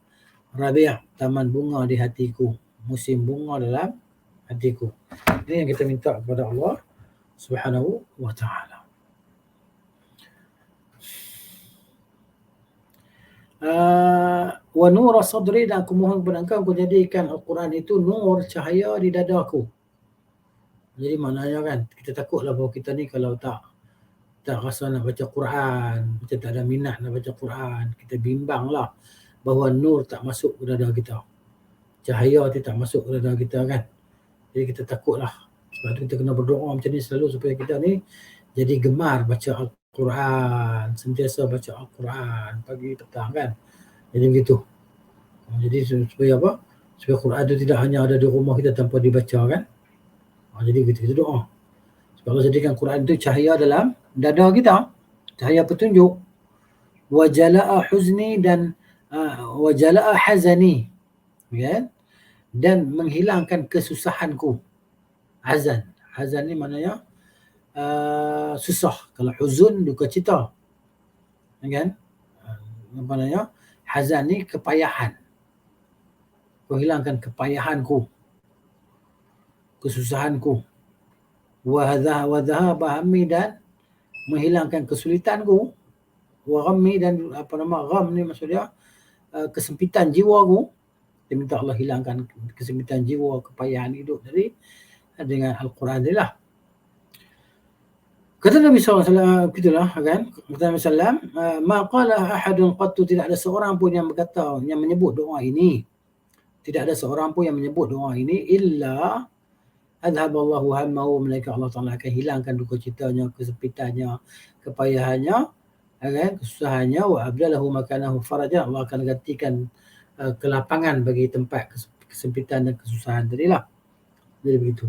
Speaker 1: rabi', taman bunga di hatiku, musim bunga dalam hatiku. Ini yang kita minta kepada Allah Subhanahu wa ta'ala. Wa nura sadri, dan aku mohon kepada engkau jadikan Al-Quran itu nur, cahaya di dadaku. Jadi maknanya kan, kita takutlah bahawa kita ni kalau tak rasa nak baca Quran, macam tak ada minat nak baca Quran, kita bimbanglah bahawa nur tak masuk ke dada kita, cahaya tu tak masuk ke dada kita kan. Jadi kita takutlah. Sebab tu kita kena berdoa macam ni selalu supaya kita ni jadi gemar baca Al-Quran, sentiasa baca Al-Quran pagi petang kan. Jadi begitu. Jadi supaya apa? Supaya Quran tu tidak hanya ada di rumah kita tanpa dibaca kan. Jadi begitu kita doa. Sebab Allah jadikan Quran tu cahaya dalam dada kita, cahaya petunjuk. Wa jala'a huzni, dan wa jala'a hazani, kan? Dan menghilangkan kesusahanku. Hazan ni maknanya susah. Kalau huzun, duka cita, kan? Apa maknanya? Hazan ni kepayahan. Kau hilangkan kepayahanku, kesusahanku. Wa dhahaba hammi, dan menghilangkan kesulitanku. Wa ghammi, dan gham ni maksudnya kesempitan jiwaku. Dia minta Allah hilangkan kesempitan jiwa, kepayahan hidup dari dengan Al-Quran ni lah. Kata Nabi SAW, gitulah kan, kata Nabi SAW, ma qala ahadun qattu, tidak ada seorang pun yang berkata, yang menyebut doa ini, tidak ada seorang pun yang menyebut doa ini, illa adhaballahu hammahu, melainkan Allah Ta'ala akan hilangkan duka citanya, kesempitannya, kepayahannya, kan, kesusahannya, wa abdalahu makanahu faraja, Allah akan gantikan kelapangan bagi tempat kesempitan dan kesusahan tadi lah. Jadi begitu.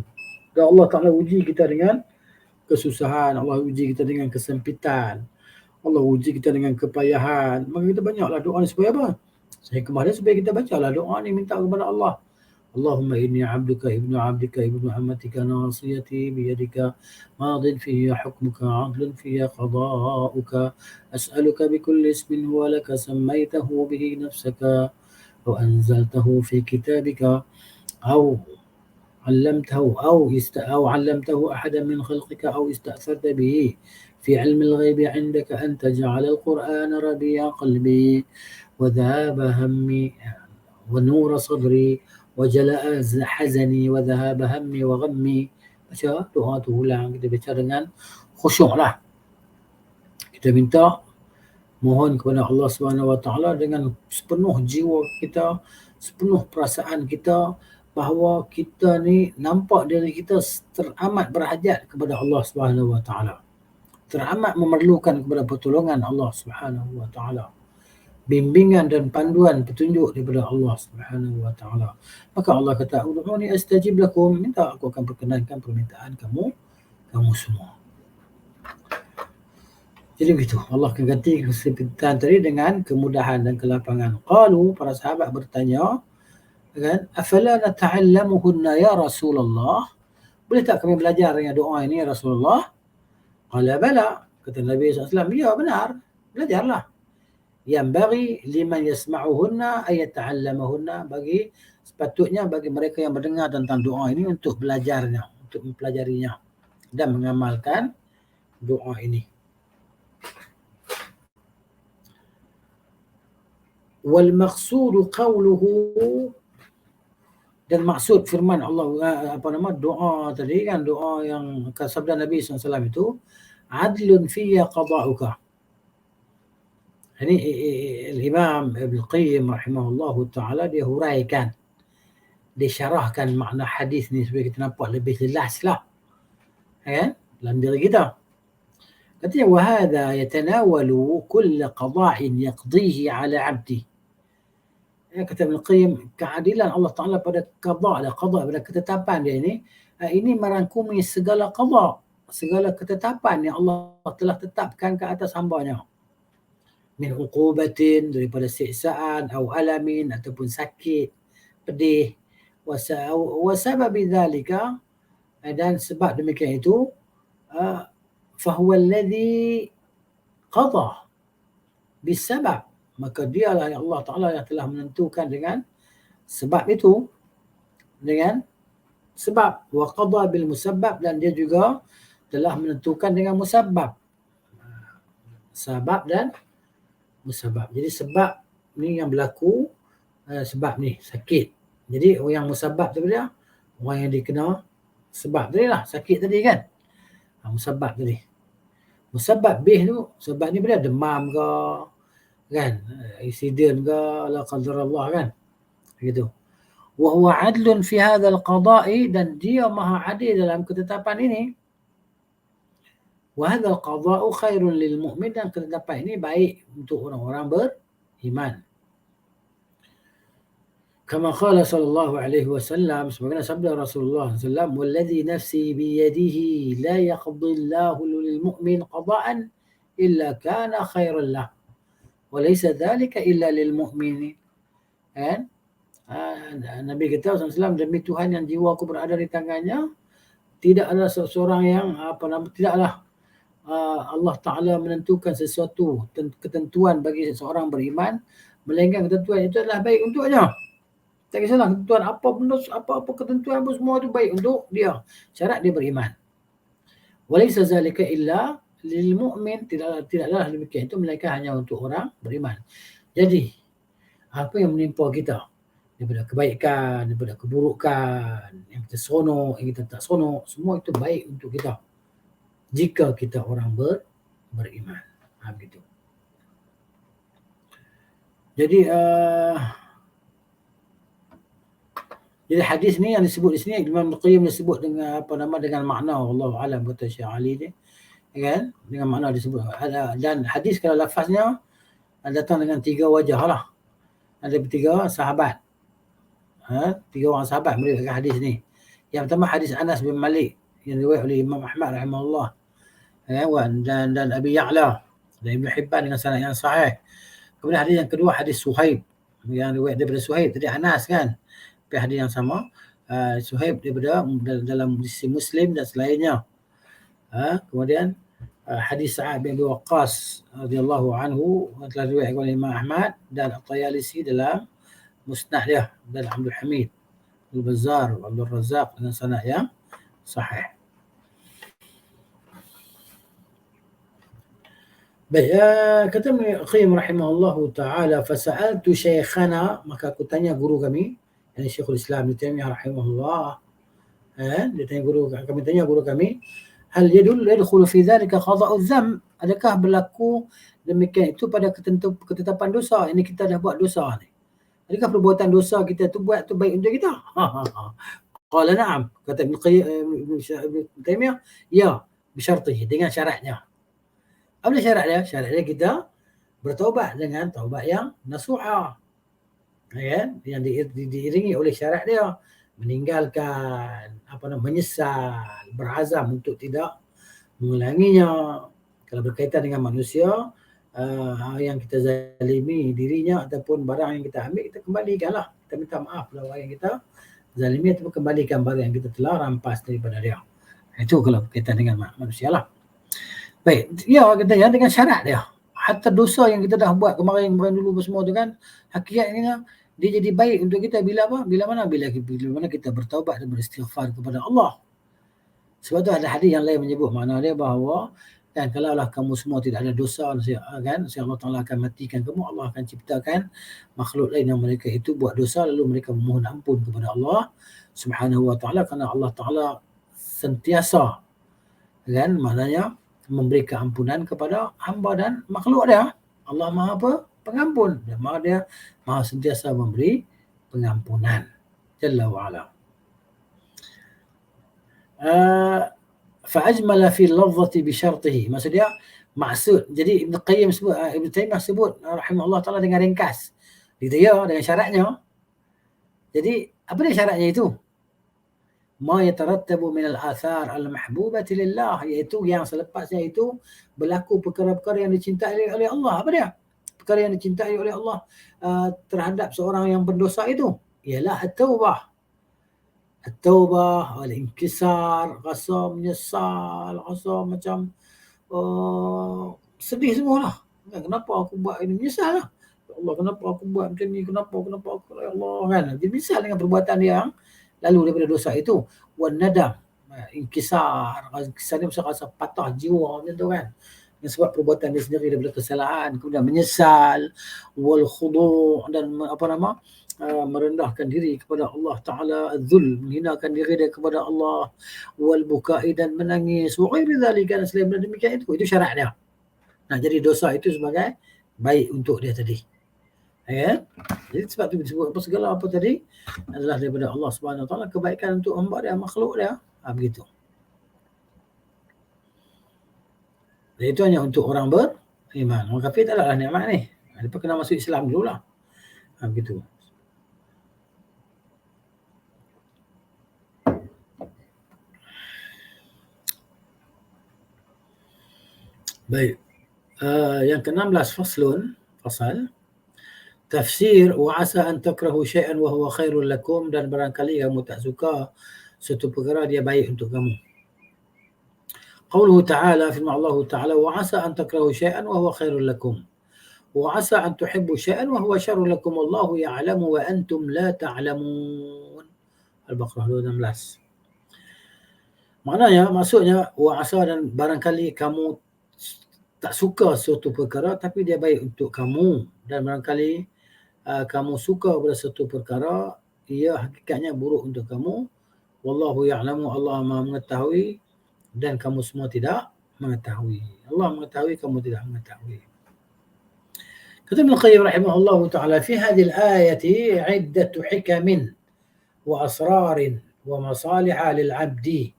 Speaker 1: Dan Allah Ta'ala uji kita dengan kesusahan, Allah uji kita dengan kesempitan, Allah uji kita dengan kepayahan. Maka kita banyaklah doa ni supaya apa? Hikmah dia supaya kita bacalah doa ni, minta kepada Allah. Allahumma inni abduka ibnu abdika ibnu amatika nasiyati biyadika madin fiya hukmuka adlun fiya qada'uka as'aluka bikulli ismin huwa laka sammaytahu bihi nafsaka أو أنزلته في كتابك أو علمته أحدا من خلقك أو استأثرت به في علم الغيب عندك أن تجعل القرآن ربيع قلبي وذهاب همي ونور صدري وجلاء حزني وذهاب همي وغمي. Baca doa tu ulang, kita baca dengan khusyuk lah. Kita minta, mohon kepada Allah Subhanahu Wa Taala dengan sepenuh jiwa kita, sepenuh perasaan kita, bahawa kita ni nampak diri kita teramat berhajat kepada Allah Subhanahu Wa Taala, teramat memerlukan kepada pertolongan Allah Subhanahu Wa Taala, bimbingan dan panduan petunjuk daripada Allah Subhanahu Wa Taala. Maka Allah kata, ud'uni astajib lakum, minta aku akan perkenankan permintaan kamu semua. Jadi begitu, Allah akan ganti kesempitan tadi dengan kemudahan dan kelapangan. Qalu, para sahabat bertanya, kan, afala nata'allamuhunna ya Rasulullah, boleh tak kami belajar dengan doa ini ya Rasulullah? Qala bala, kata Nabi SAW, ya benar, belajarlah. Yang bagi liman yasma'uhunna ayata'allamahunna, bagi sepatutnya bagi mereka yang mendengar tentang doa ini untuk belajarnya, untuk mempelajarinya dan mengamalkan doa ini. Wal maqsudu qawluhu, Dan maksud firman Allah doa tadi kan, doa yang sabda Nabi SAW itu, adlun fiyya qada'uka. Ini Imam Ibn Qayyim rahimahullahu ta'ala dia huraikan, disyarahkan makna hadis ni supaya kita nampak lebih jelas lah dalam diri kita. Katanya wahada yatanawalu kull qada'in yaqdihi ala 'abdi. Kata Ibn Qayyim, keadilan Allah Ta'ala pada qada' pada ketetapan dia ini merangkumi segala qada', segala ketetapan yang Allah telah tetapkan ke atas hamba-Nya. Min uqubatin, daripada siksaan, atau alamin, ataupun sakit, pedih, wasababi dhalika, dan sebab demikian itu, fahuwa alladhi qada bisabab, maka dialah yang Allah Ta'ala yang telah menentukan dengan sebab itu, dengan sebab, wa qada bil musabbab, dan dia juga telah menentukan dengan musabbab, sabab dan musabab. Jadi sebab ni yang berlaku, sebab ni sakit. Jadi yang musabab tu dia orang yang dikena sebab tadi lah, sakit tadi kan, musabab tadi. Musabab bih tu, sebab ni bila demam ke kan, insiden ke, la qadarallah kan, begitu. Wa huwa adlun fi hadzal qada'i, dan dia maha adil dalam ketetapan ini. Wa hadzal qada'u khairun lil mu'min, dan ketetapan ini baik untuk orang-orang beriman. Kama qala sallallahu alaihi wasallam, sebagaimana sabda Rasulullah sallallahu, walladhi nafsi biyadihi la yaqdi Allahu lil mu'min qada'an illa kana khairan lahu wa laysa dhalika illa lil mu'min. Kan? Nabi kita SAW, demi Tuhan yang jiwaku berada di tangannya, tidak ada seseorang yang tidaklah Allah Ta'ala menentukan sesuatu ketentuan bagi seseorang beriman, melainkan ketentuan itu adalah baik untuknya. Tak kisahlah ketentuan apa ketentuan pun, semua itu baik untuk dia, syarat dia beriman. Walaysa zalika illa lil mu'min, tidaklah demikian itu melainkan hanya untuk orang beriman. Jadi apa yang menimpa kita daripada kebaikan, daripada keburukan, yang kita seronok, yang kita tak seronok, semua itu baik untuk kita jika kita orang beriman. Begitu. Jadi hadis ni yang disebut di sini, Imam Qayyim disebut dengan dengan makna, wallahu alam, kata Syekh Ali ni, kan, dengan makna disebut. Dan hadis kalau lafaznya datang dengan 3 wajah lah. Ada 3 sahabat. 3 orang sahabat meriwayatkan hadis ni. Yang pertama hadis Anas bin Malik yang diriwayatkan oleh Imam Ahmad rahimahullah, dan Abi Ya'la dan Ibn Hibban dengan sanad yang sahih. Kemudian hadis yang kedua hadis Suhaib, yang riwayat daripada Suhaib tadi Anas kan, tapi hadis yang sama, Suhaib daripada dalam sisi Muslim dan selainnya. Kemudian hadis Sa'ad bin Abi Waqqas radhiyallahu anhu telah diriwayatkan oleh Imam Ahmad dan At-Tayalisi dalam Musnad dia, dan Abdul Hamid Al-Bazzar, Abdul Razak dengan sanad yang sahih. Baik, kata Qayyim rahimahullahu ta'ala, fasa'altu syekhana, maka aku tanya guru kami, yang Syekhul Islam Ibn Taimiyah rahimahullah, dia tanya guru kami, hal yadkhulu fi dhalika qada'u dzam, adakah berlaku demikian itu pada ketetapan dosa? Ini kita dah buat dosa ni, adakah perbuatan dosa kita tu buat tu baik untuk kita? Qala na'am, kata Ibn Taimiyah, ya, bisyartihi, dengan syaratnya. Apa syarat dia? Syarat dia kita bertaubat dengan taubat yang nasuha, kan? Yang diiringi oleh syarat dia meninggalkan menyesal, berazam untuk tidak mengulanginya. Kalau berkaitan dengan manusia yang kita zalimi dirinya ataupun barang yang kita ambil, kita kembalikanlah. Kita minta maaf pada orang yang kita zalimi ataupun kembalikan barang yang kita telah rampas daripada dia. Itu kalau berkaitan dengan manusia lah. Baik, ya katanya dengan syarat dia. Hatta dosa yang kita dah buat kemarin dulu semua tu kan, hakikatnya dia jadi baik untuk kita bila apa? Bila mana kita bertaubat dan beristighfar kepada Allah. Sebab tu ada hadis yang lain menyebut makna dia bahawa kan, kalaulah kamu semua tidak ada dosa kan, Allah Taala akan matikan kamu, Allah akan ciptakan makhluk lain yang mereka itu buat dosa lalu mereka memohon ampun kepada Allah Subhanahu wa taala, kerana Allah Taala sentiasa kan, maknanya memberi keampunan kepada hamba dan makhluk dia. Allah Maha apa? Pengampun. Dia Maha sentiasa memberi pengampunan. Jalla wa ala. Fa'ajmala fi lafzati bi syartihi. Maksud dia maksud. Jadi Ibn Qayyim sebut, Ibn Taymiyah sebut rahimahullah taala dengan ringkas. Dia dengan syaratnya. Jadi apa dia syaratnya itu? Ma yatarattabu min al-athar al-mahbubati lillah, iaitu yang selepasnya itu berlaku perkara-perkara yang dicintai oleh Allah. Apa dia? Perkara yang dicintai oleh Allah terhadap seorang yang berdosa itu ialah at-taubah. At-taubah, al-inkisar, rasa menyesal, rasa macam sedih semualah. Kenapa aku buat ini? Menyesal lah. Ya Allah, kenapa aku buat macam ni? Kenapa aku, ya Allah, kan? Dia menyesal dengan perbuatan dia yang lalu daripada dosa itu. Wan nadam, inkisar ni mesti rasa patah jiwa macam tu kan, dengan sebab perbuatan dia sendiri daripada kesalahan, kemudian menyesal, wal khudu' dan merendahkan diri kepada Allah Ta'ala, az-zul, menghinakan diri dia kepada Allah, wal bukai, dan menangis, wa ghairi zalika, dan selain demikian itu syarat dia. Nah, jadi dosa itu sebagai baik untuk dia tadi. Ya. Jadi sebab tu disebut apa segala apa tadi adalah daripada Allah Subhanahu Wa Taala, kebaikan untuk hamba dia, makhluk dia. Begitu. Dan itu hanya untuk orang beriman. Orang kafir tak adalah nikmat ni. Dia kena masuk Islam dululah. Begitu. Baik. Yang ke-16 fasal tafsir wa asa an takrahu syai'an wa huwa khairul lakum, dan barangkali kamu tak suka suatu perkara dia baik untuk kamu. Qauluhu ta'ala, firman Allah Ta'ala, wa asa an takrahu syai'an wa huwa khairul lakum wa asa an tuhibbu syai'an wa huwa syarrul lakum wallahu ya'lamu wa antum la ta'lamun. Al-Baqarah 216. Maksudnya wa asa, dan barangkali kamu tak suka suatu perkara tapi dia baik untuk kamu, dan barangkali kamu suka pada satu perkara, ia hakikatnya buruk untuk kamu. Wallahu ya'lamu, Allah Maha mengetahui dan kamu semua tidak mengetahui. Allah mengetahui, kamu tidak mengetahui. Kata Ibn Qayyim rahimahullah ta'ala, fi hadhihi al-ayati 'iddatu hikamin wa asrarin wa masalihah lil 'abdi.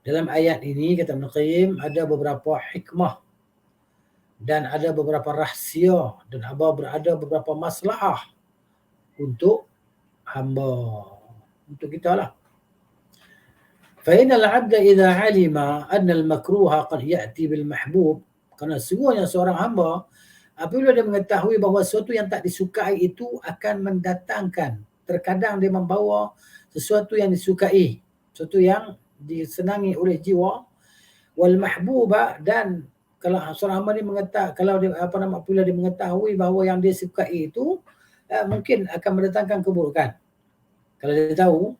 Speaker 1: Dalam ayat ini, kata Ibn Qayyim, ada beberapa hikmah dan ada beberapa rahsia dan ada beberapa maslahah untuk hamba, untuk kita lah. فَإِنَّ الْعَبْدَ إِذَا عَلِمَ أَنَّ الْمَكْرُوهَ قَدْ يَأْتِي بِالْمَحْبُوبِ, kerana sesungguhnya seorang hamba apabila dia mengetahui bahawa sesuatu yang tak disukai itu akan mendatangkan, terkadang dia membawa sesuatu yang disukai, sesuatu yang disenangi oleh jiwa, wal mahbuba, dan kalau seorang hamba ni apabila dia mengetahui bahawa yang dia sukai itu mungkin akan mendatangkan keburukan. Kalau dia tahu,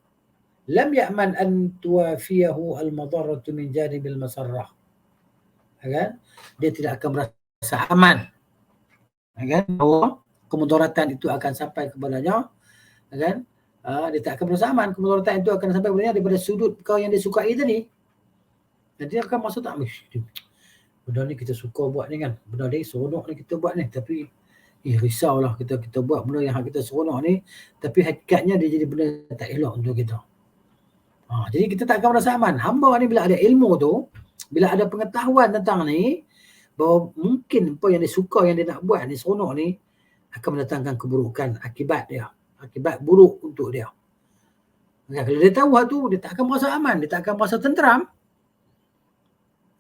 Speaker 1: lam ya'man an tuwafiyahu al-madarratu min janibil masarrah. Kan? Dia tidak akan merasa aman. Kan? Bahawa kemudaratan itu akan sampai kepadanya. Kan? Dia tak akan merasa aman. Kemudaratan itu akan sampai kepadanya daripada sudut kau yang dia sukai tadi. Dan dia akan maksud tak, benda ni kita suka buat ni kan, benda ni seronok ni kita buat ni, tapi risaulah kita buat benda yang kita seronok ni, tapi hakikatnya dia jadi benda tak elok untuk kita. Jadi kita tak akan merasa aman. Hamba ni bila ada ilmu tu, bila ada pengetahuan tentang ni, bahawa mungkin apa yang dia suka, yang dia nak buat ni, seronok ni, akan mendatangkan keburukan, akibat buruk untuk dia. Kalau dia tahu tu, dia tak akan merasa aman, dia tak akan merasa tenteram.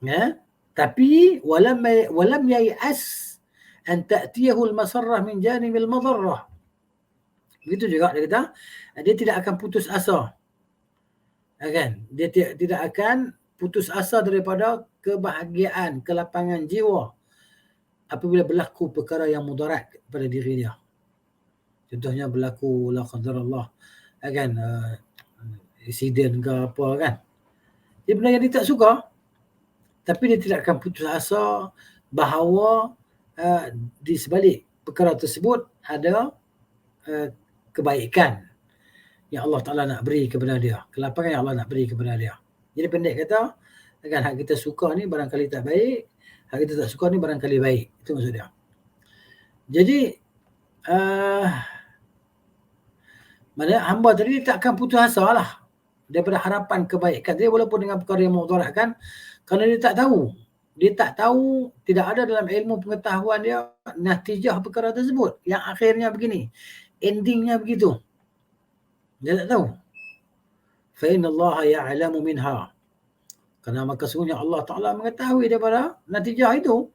Speaker 1: Ya? Tapi walam yai'as an ta'tiyahu al-masarrah min janibil madarrah. Begitu juga dia kata, dia tidak akan putus asa. Kan? Dia tidak akan putus asa daripada kebahagiaan, kelapangan jiwa apabila berlaku perkara yang mudarat pada diri dia. Contohnya berlaku la qadarullah, kan, insiden ke apa kan. Dia benda yang dia tak suka, Tapi dia tidak akan putus asa bahawa di sebalik perkara tersebut ada kebaikan yang Allah Ta'ala nak beri kepada dia, kelapangan yang Allah nak beri kepada dia. Jadi pendek kata, kan, hak kita suka ni barangkali tak baik, hak kita tak suka ni barangkali baik. Itu maksud dia. Jadi mana hamba tadi tak akan putus asa lah daripada harapan kebaikan dia walaupun dengan perkara yang memudaratkan, kerana dia tak tahu. Dia tak tahu, tidak ada dalam ilmu pengetahuan dia natijah perkara tersebut. Yang akhirnya begini, endingnya begitu. Dia tak tahu. Fa inna Allah ya'lamu minha. Kerana maka sungguhnya Allah Ta'ala mengetahui daripada natijah itu.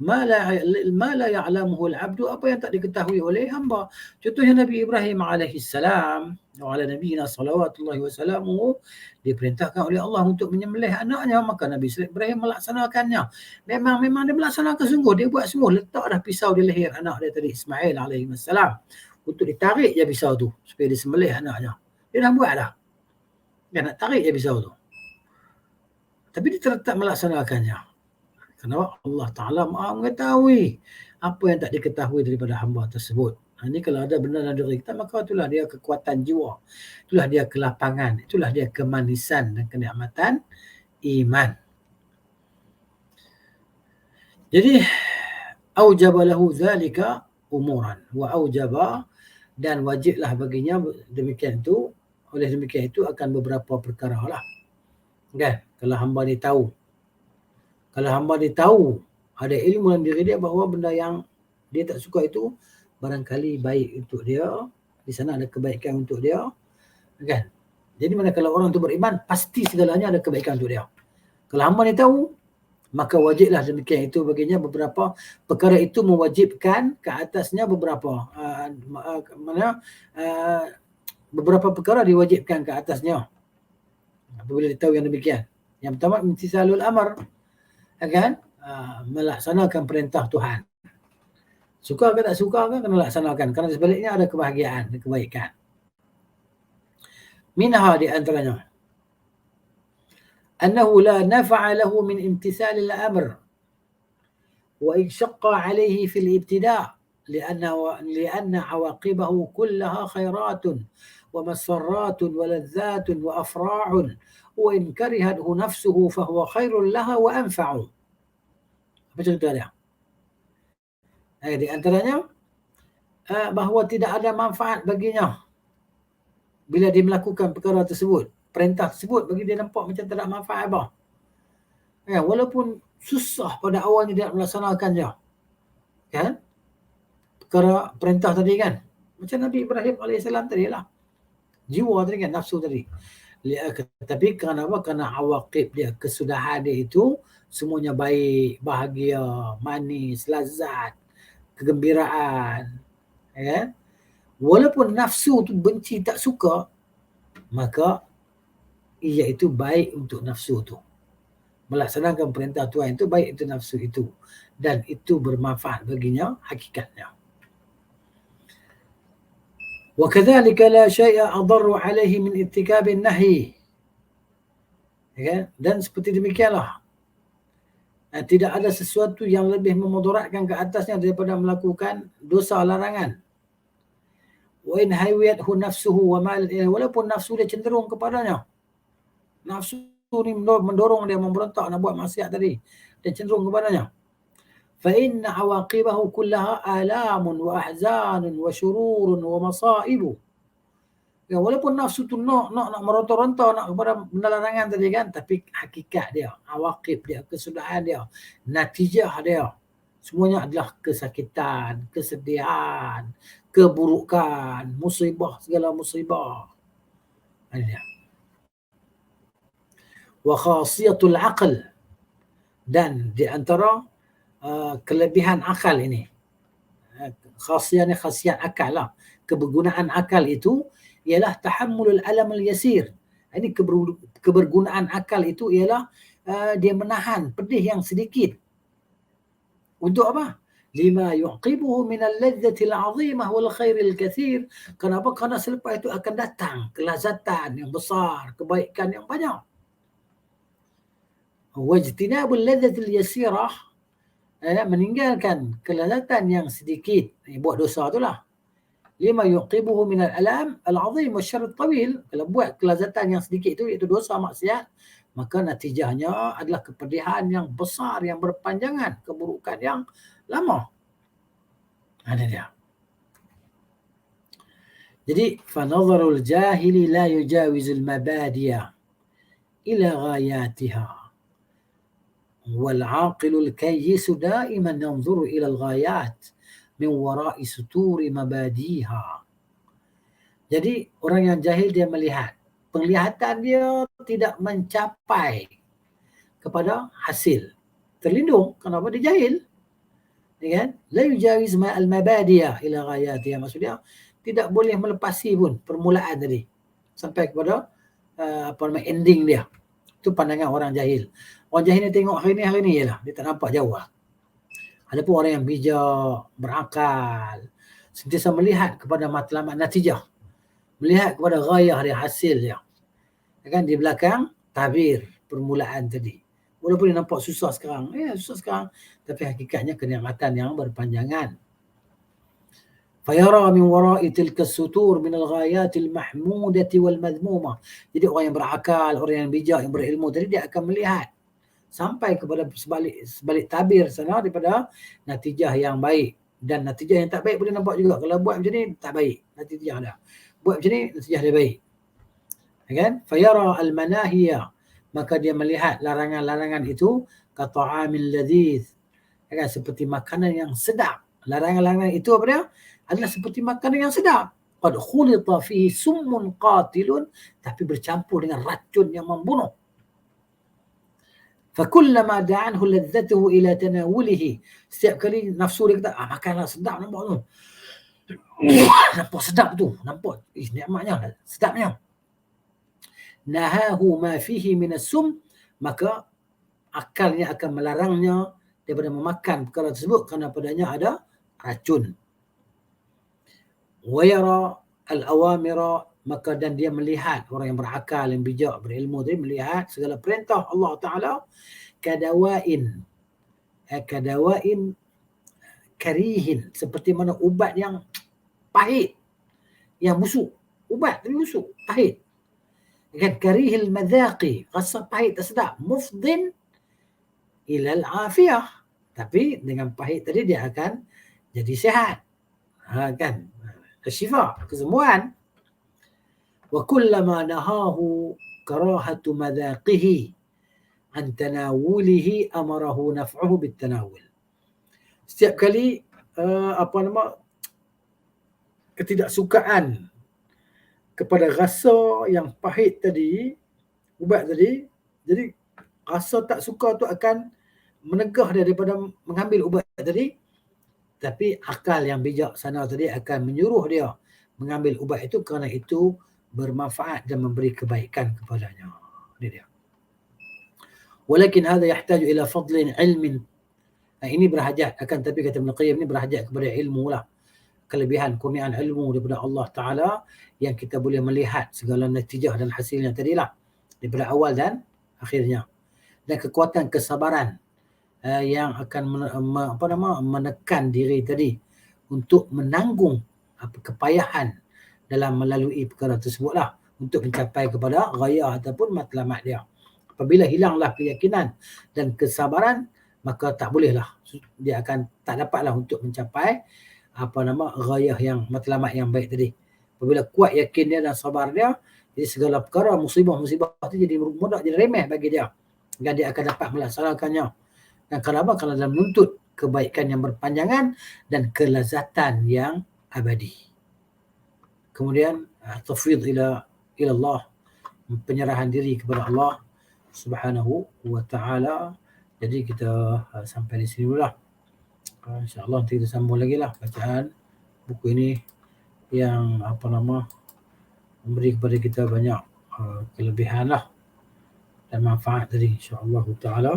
Speaker 1: Ma la ya'lamuhu al-'abdu, apa yang tak diketahui oleh hamba. Contohnya Nabi Ibrahim alaihissalam, wa ala nabiyina salawatullahi wasallamu, diperintahkan oleh Allah untuk menyembelih anaknya, maka Nabi Ibrahim melaksanakannya. Memang dia melaksanakan sungguh, dia buat semua, letak dah pisau di leher anak dia tadi, Ismail alaihissalam, untuk ditarik je pisau tu supaya disembelih anaknya. Dia dah buat dah. Dia nak tarik je pisau tu. Tapi dia tetap melaksanakannya. Kerana Allah Ta'ala maha mengetahui apa yang tak diketahui daripada hamba tersebut. Ini kalau ada benar dalam diri kita, maka itulah dia kekuatan jiwa. Itulah dia kelapangan. Itulah dia kemanisan dan kenikmatan iman. Jadi, aujaba lahu zalika umuran. Wa aujaba, dan wajiblah baginya demikian itu. Oleh demikian itu akan beberapa perkara lah. Kan? Kalau hamba ni tahu. Kalau hamba dia tahu, ada ilmu dalam diri dia bahawa benda yang dia tak suka itu barangkali baik untuk dia, di sana ada kebaikan untuk dia, kan? Jadi manakala orang tu beriman, pasti segalanya ada kebaikan untuk dia. Kalau hamba ni tahu, maka wajiblah demikian itu baginya beberapa perkara itu mewajibkan ke atasnya beberapa beberapa perkara diwajibkan ke atasnya apabila dia tahu yang demikian. Yang pertama, imtisalul amr, kan? Melaksanakan perintah Tuhan. Suka ke tak suka ke kena laksanakan, kerana sebaliknya ada kebahagiaan dan kebaikan. Minha, di antaranya, annahu la nafa'a lahu min imtisal al-amr wa in shaqqa alayhi fi al-ibtida' لأن عواقبه كلها خيرات ومسرات ولذات وأفراع وإن كرهته نفسه فهو خير لها وأنفع. Apa cerita dia? Di antaranya bahawa tidak ada manfaat baginya bila dia melakukan perkara tersebut. Perintah tersebut bagi dia nampak macam tak ada manfaat apa. Walaupun susah pada awalnya dia melaksanakannya. Kan? Perkara perintah tadi kan. Macam Nabi Ibrahim AS tadi lah. Jiwa tadi kan, nafsu tadi. Tapi kerana apa? Kerana awaqib dia, kesudahan dia itu semuanya baik, bahagia, manis, lazat, kegembiraan. Ya? Walaupun nafsu tu benci, tak suka, maka ia itu baik untuk nafsu tu. Melaksanakan perintah Tuhan itu baik untuk nafsu itu. Dan itu bermanfaat baginya hakikatnya. وكذلك لا شيء أضر عليه من ارتكاب النهي. Dan seperti demikianlah, tidak ada sesuatu yang lebih memudaratkan ke atasnya daripada melakukan dosa larangan. Wa in haywathu nafsuhu wa mal, walaupun nafsu dia cenderung kepadanya. Nafsu ni mendorong dia memberontak nak buat maksiat tadi, dia cenderung kepadanya. فإن عواقبه كلها آلام وأحزان وشرور ومصائب. Walaupun nafsu tu nak meronta-ronta nak kepada benda larangan tadi kan, tapi hakikat dia, awaqib dia, kesudahan dia, natijah dia, semuanya adalah kesakitan, kesedihan, keburukan, musibah, segala musibah. Ini dia. Wa khasiyatul aql, dan di antara kelebihan akal ini, khasiat akal lah, kebergunaan akal itu ialah tahammulul alam al-yasir. Ini kebergunaan akal itu ialah dia menahan pedih yang sedikit. Untuk apa? Lima yuqibuhu min al-ladzati al-'azimah wal khair al-katsir. Kenapa? Kerana selepas itu akan datang kelazatan yang besar, kebaikan yang banyak. wajtinabul ladzatil yasirah, meninggalkan kelezatan yang sedikit, buat dosa tu lah. Lima yuqibuhu minal alam al-azim wasyarr tawil. Kalau buat kelezatan yang sedikit tu, iaitu dosa maksiat, maka natijahnya adalah kepedihan yang besar, yang berpanjangan, keburukan yang lama. Ada dia. Jadi fanadharul jahili la yujawizul mabadiya ila ghayatiha wal aqilul kayyisu daiman yanzuru ila al-ghayat min wara'i suturi mabadiha. Jadi orang yang jahil dia melihat, penglihatan dia tidak mencapai kepada hasil. Terlindung, kenapa dia jahil? Ya kan? La yujawiz al-mabadiya ila ghayatiha, maksudnya tidak boleh melepasi pun permulaan tadi sampai kepada ending dia. Itu pandangan orang jahil. Orang jahil ni tengok hari ni je lah, dia tak nampak jauh lah. Adapun orang yang bijak, berakal, sentiasa melihat kepada matlamat natijah, melihat kepada ghayah dia, hasil dia. Kan di belakang tabir permulaan tadi. Walaupun dia nampak susah sekarang, susah sekarang, tapi hakikatnya kenikmatan yang berpanjangan. Fayara min wara'i tilka sutur min al-ghayatil mahmudati wal madhmumah. Jadi orang yang berakal, orang yang bijak, yang berilmu tadi, dia akan melihat sampai kepada sebalik tabir sana daripada natijah yang baik, dan natijah yang tak baik boleh nampak juga. Kalau buat macam ni tak baik, natijah dia. Buat macam ni natijah dia baik. Kan? Fayara al-manahiyah, maka dia melihat larangan-larangan itu kata'amil ladhiz, kan, seperti makanan yang sedap. Larangan-larangan itu apa dia? Adalah seperti makanan yang sedap. Qad khulita fihi summun qatilun, tapi bercampur dengan racun yang membunuh. Fakullama da'anhu ladzatuhu ila tanawulihi, setiap kali nafsu dia kata, makanlah sedap, nampak tu. Nampak sedap tu, nampak nikmatnya, sedapnya. Nahahu ma fihi minas sum, maka akalnya akan melarangnya daripada memakan perkara tersebut kerana padanya ada racun. Wa yara al-awamira, maka dan dia melihat, orang yang berakal, yang bijak, berilmu tadi melihat segala perintah Allah Ta'ala kadawain karihin, seperti mana ubat yang pahit, yang busuk. Ubat tapi busuk, pahit. Kan, karihil madhaqi, rasa pahit tak sedap. Mufdin ilal afiyah, tapi dengan pahit tadi dia akan jadi sihat. Kan, syifa, kesembuhan. Wa kullama nahahu karahatu madhaqihi an tanawulihi amarahu naf'uhu bitanawul. Setiap kali ketidaksukaan kepada rasa yang pahit tadi, ubat tadi, jadi rasa tak suka tu akan menegah dia daripada mengambil ubat tadi, tapi akal yang bijak sana tadi akan menyuruh dia mengambil ubat itu kerana itu bermanfaat dan memberi kebaikan kepadanya. Ini dia. Walakin hadha yahtaju ila fadlin ilmin. Ini berhajat, akan tapi kata Ibn Qayyim, ini berhajat kepada ilmu lah, kelebihan kurniaan ilmu daripada Allah Ta'ala, yang kita boleh melihat segala natijah dan hasilnya tadilah daripada awal dan akhirnya, dan kekuatan kesabaran yang akan menekan diri tadi untuk menanggung kepayahan dalam melalui perkara tersebutlah untuk mencapai kepada ghayah ataupun matlamat dia. Apabila hilanglah keyakinan dan kesabaran, maka tak bolehlah, dia akan tak dapatlah untuk mencapai ghayah yang matlamat yang baik tadi. Apabila kuat yakin dia dan sabar dia, jadi segala perkara musibah-musibah itu jadi mudah, jadi remeh bagi dia, dan dia akan dapat melaksanakannya. Dan kenapa? Kerana dalam menuntut kebaikan yang berpanjangan dan kelezatan yang abadi. Kemudian tafwid ila Allah, penyerahan diri kepada Allah Subhanahu wa ta'ala. Jadi kita sampai di sini dulu lah. InsyaAllah nanti kita sambung lagi lah bacaan buku ini yang memberi kepada kita banyak kelebihan lah dan manfaat tadi, insyaAllah ta'ala.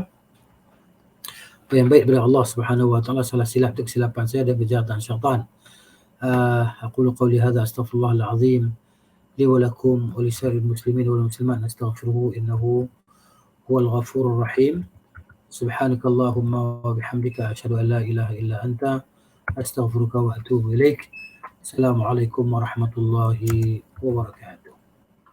Speaker 1: Apa yang baik daripada Allah Subhanahu wa ta'ala, salah silap itu kesilapan saya dan kejahatan syaitan. Aqulu qawli hadha astaghfirullahal azim li wa lakum wa li sa'iril muslimin wal muslimat, nastaghfiruhu innahu huwal ghafurur rahim. Subhanakallahumma wa bihamdika asyhadu an la ilaha illa anta astaghfiruka wa atubu ilaik. Assalamualaikum warahmatullahi wabarakatuh.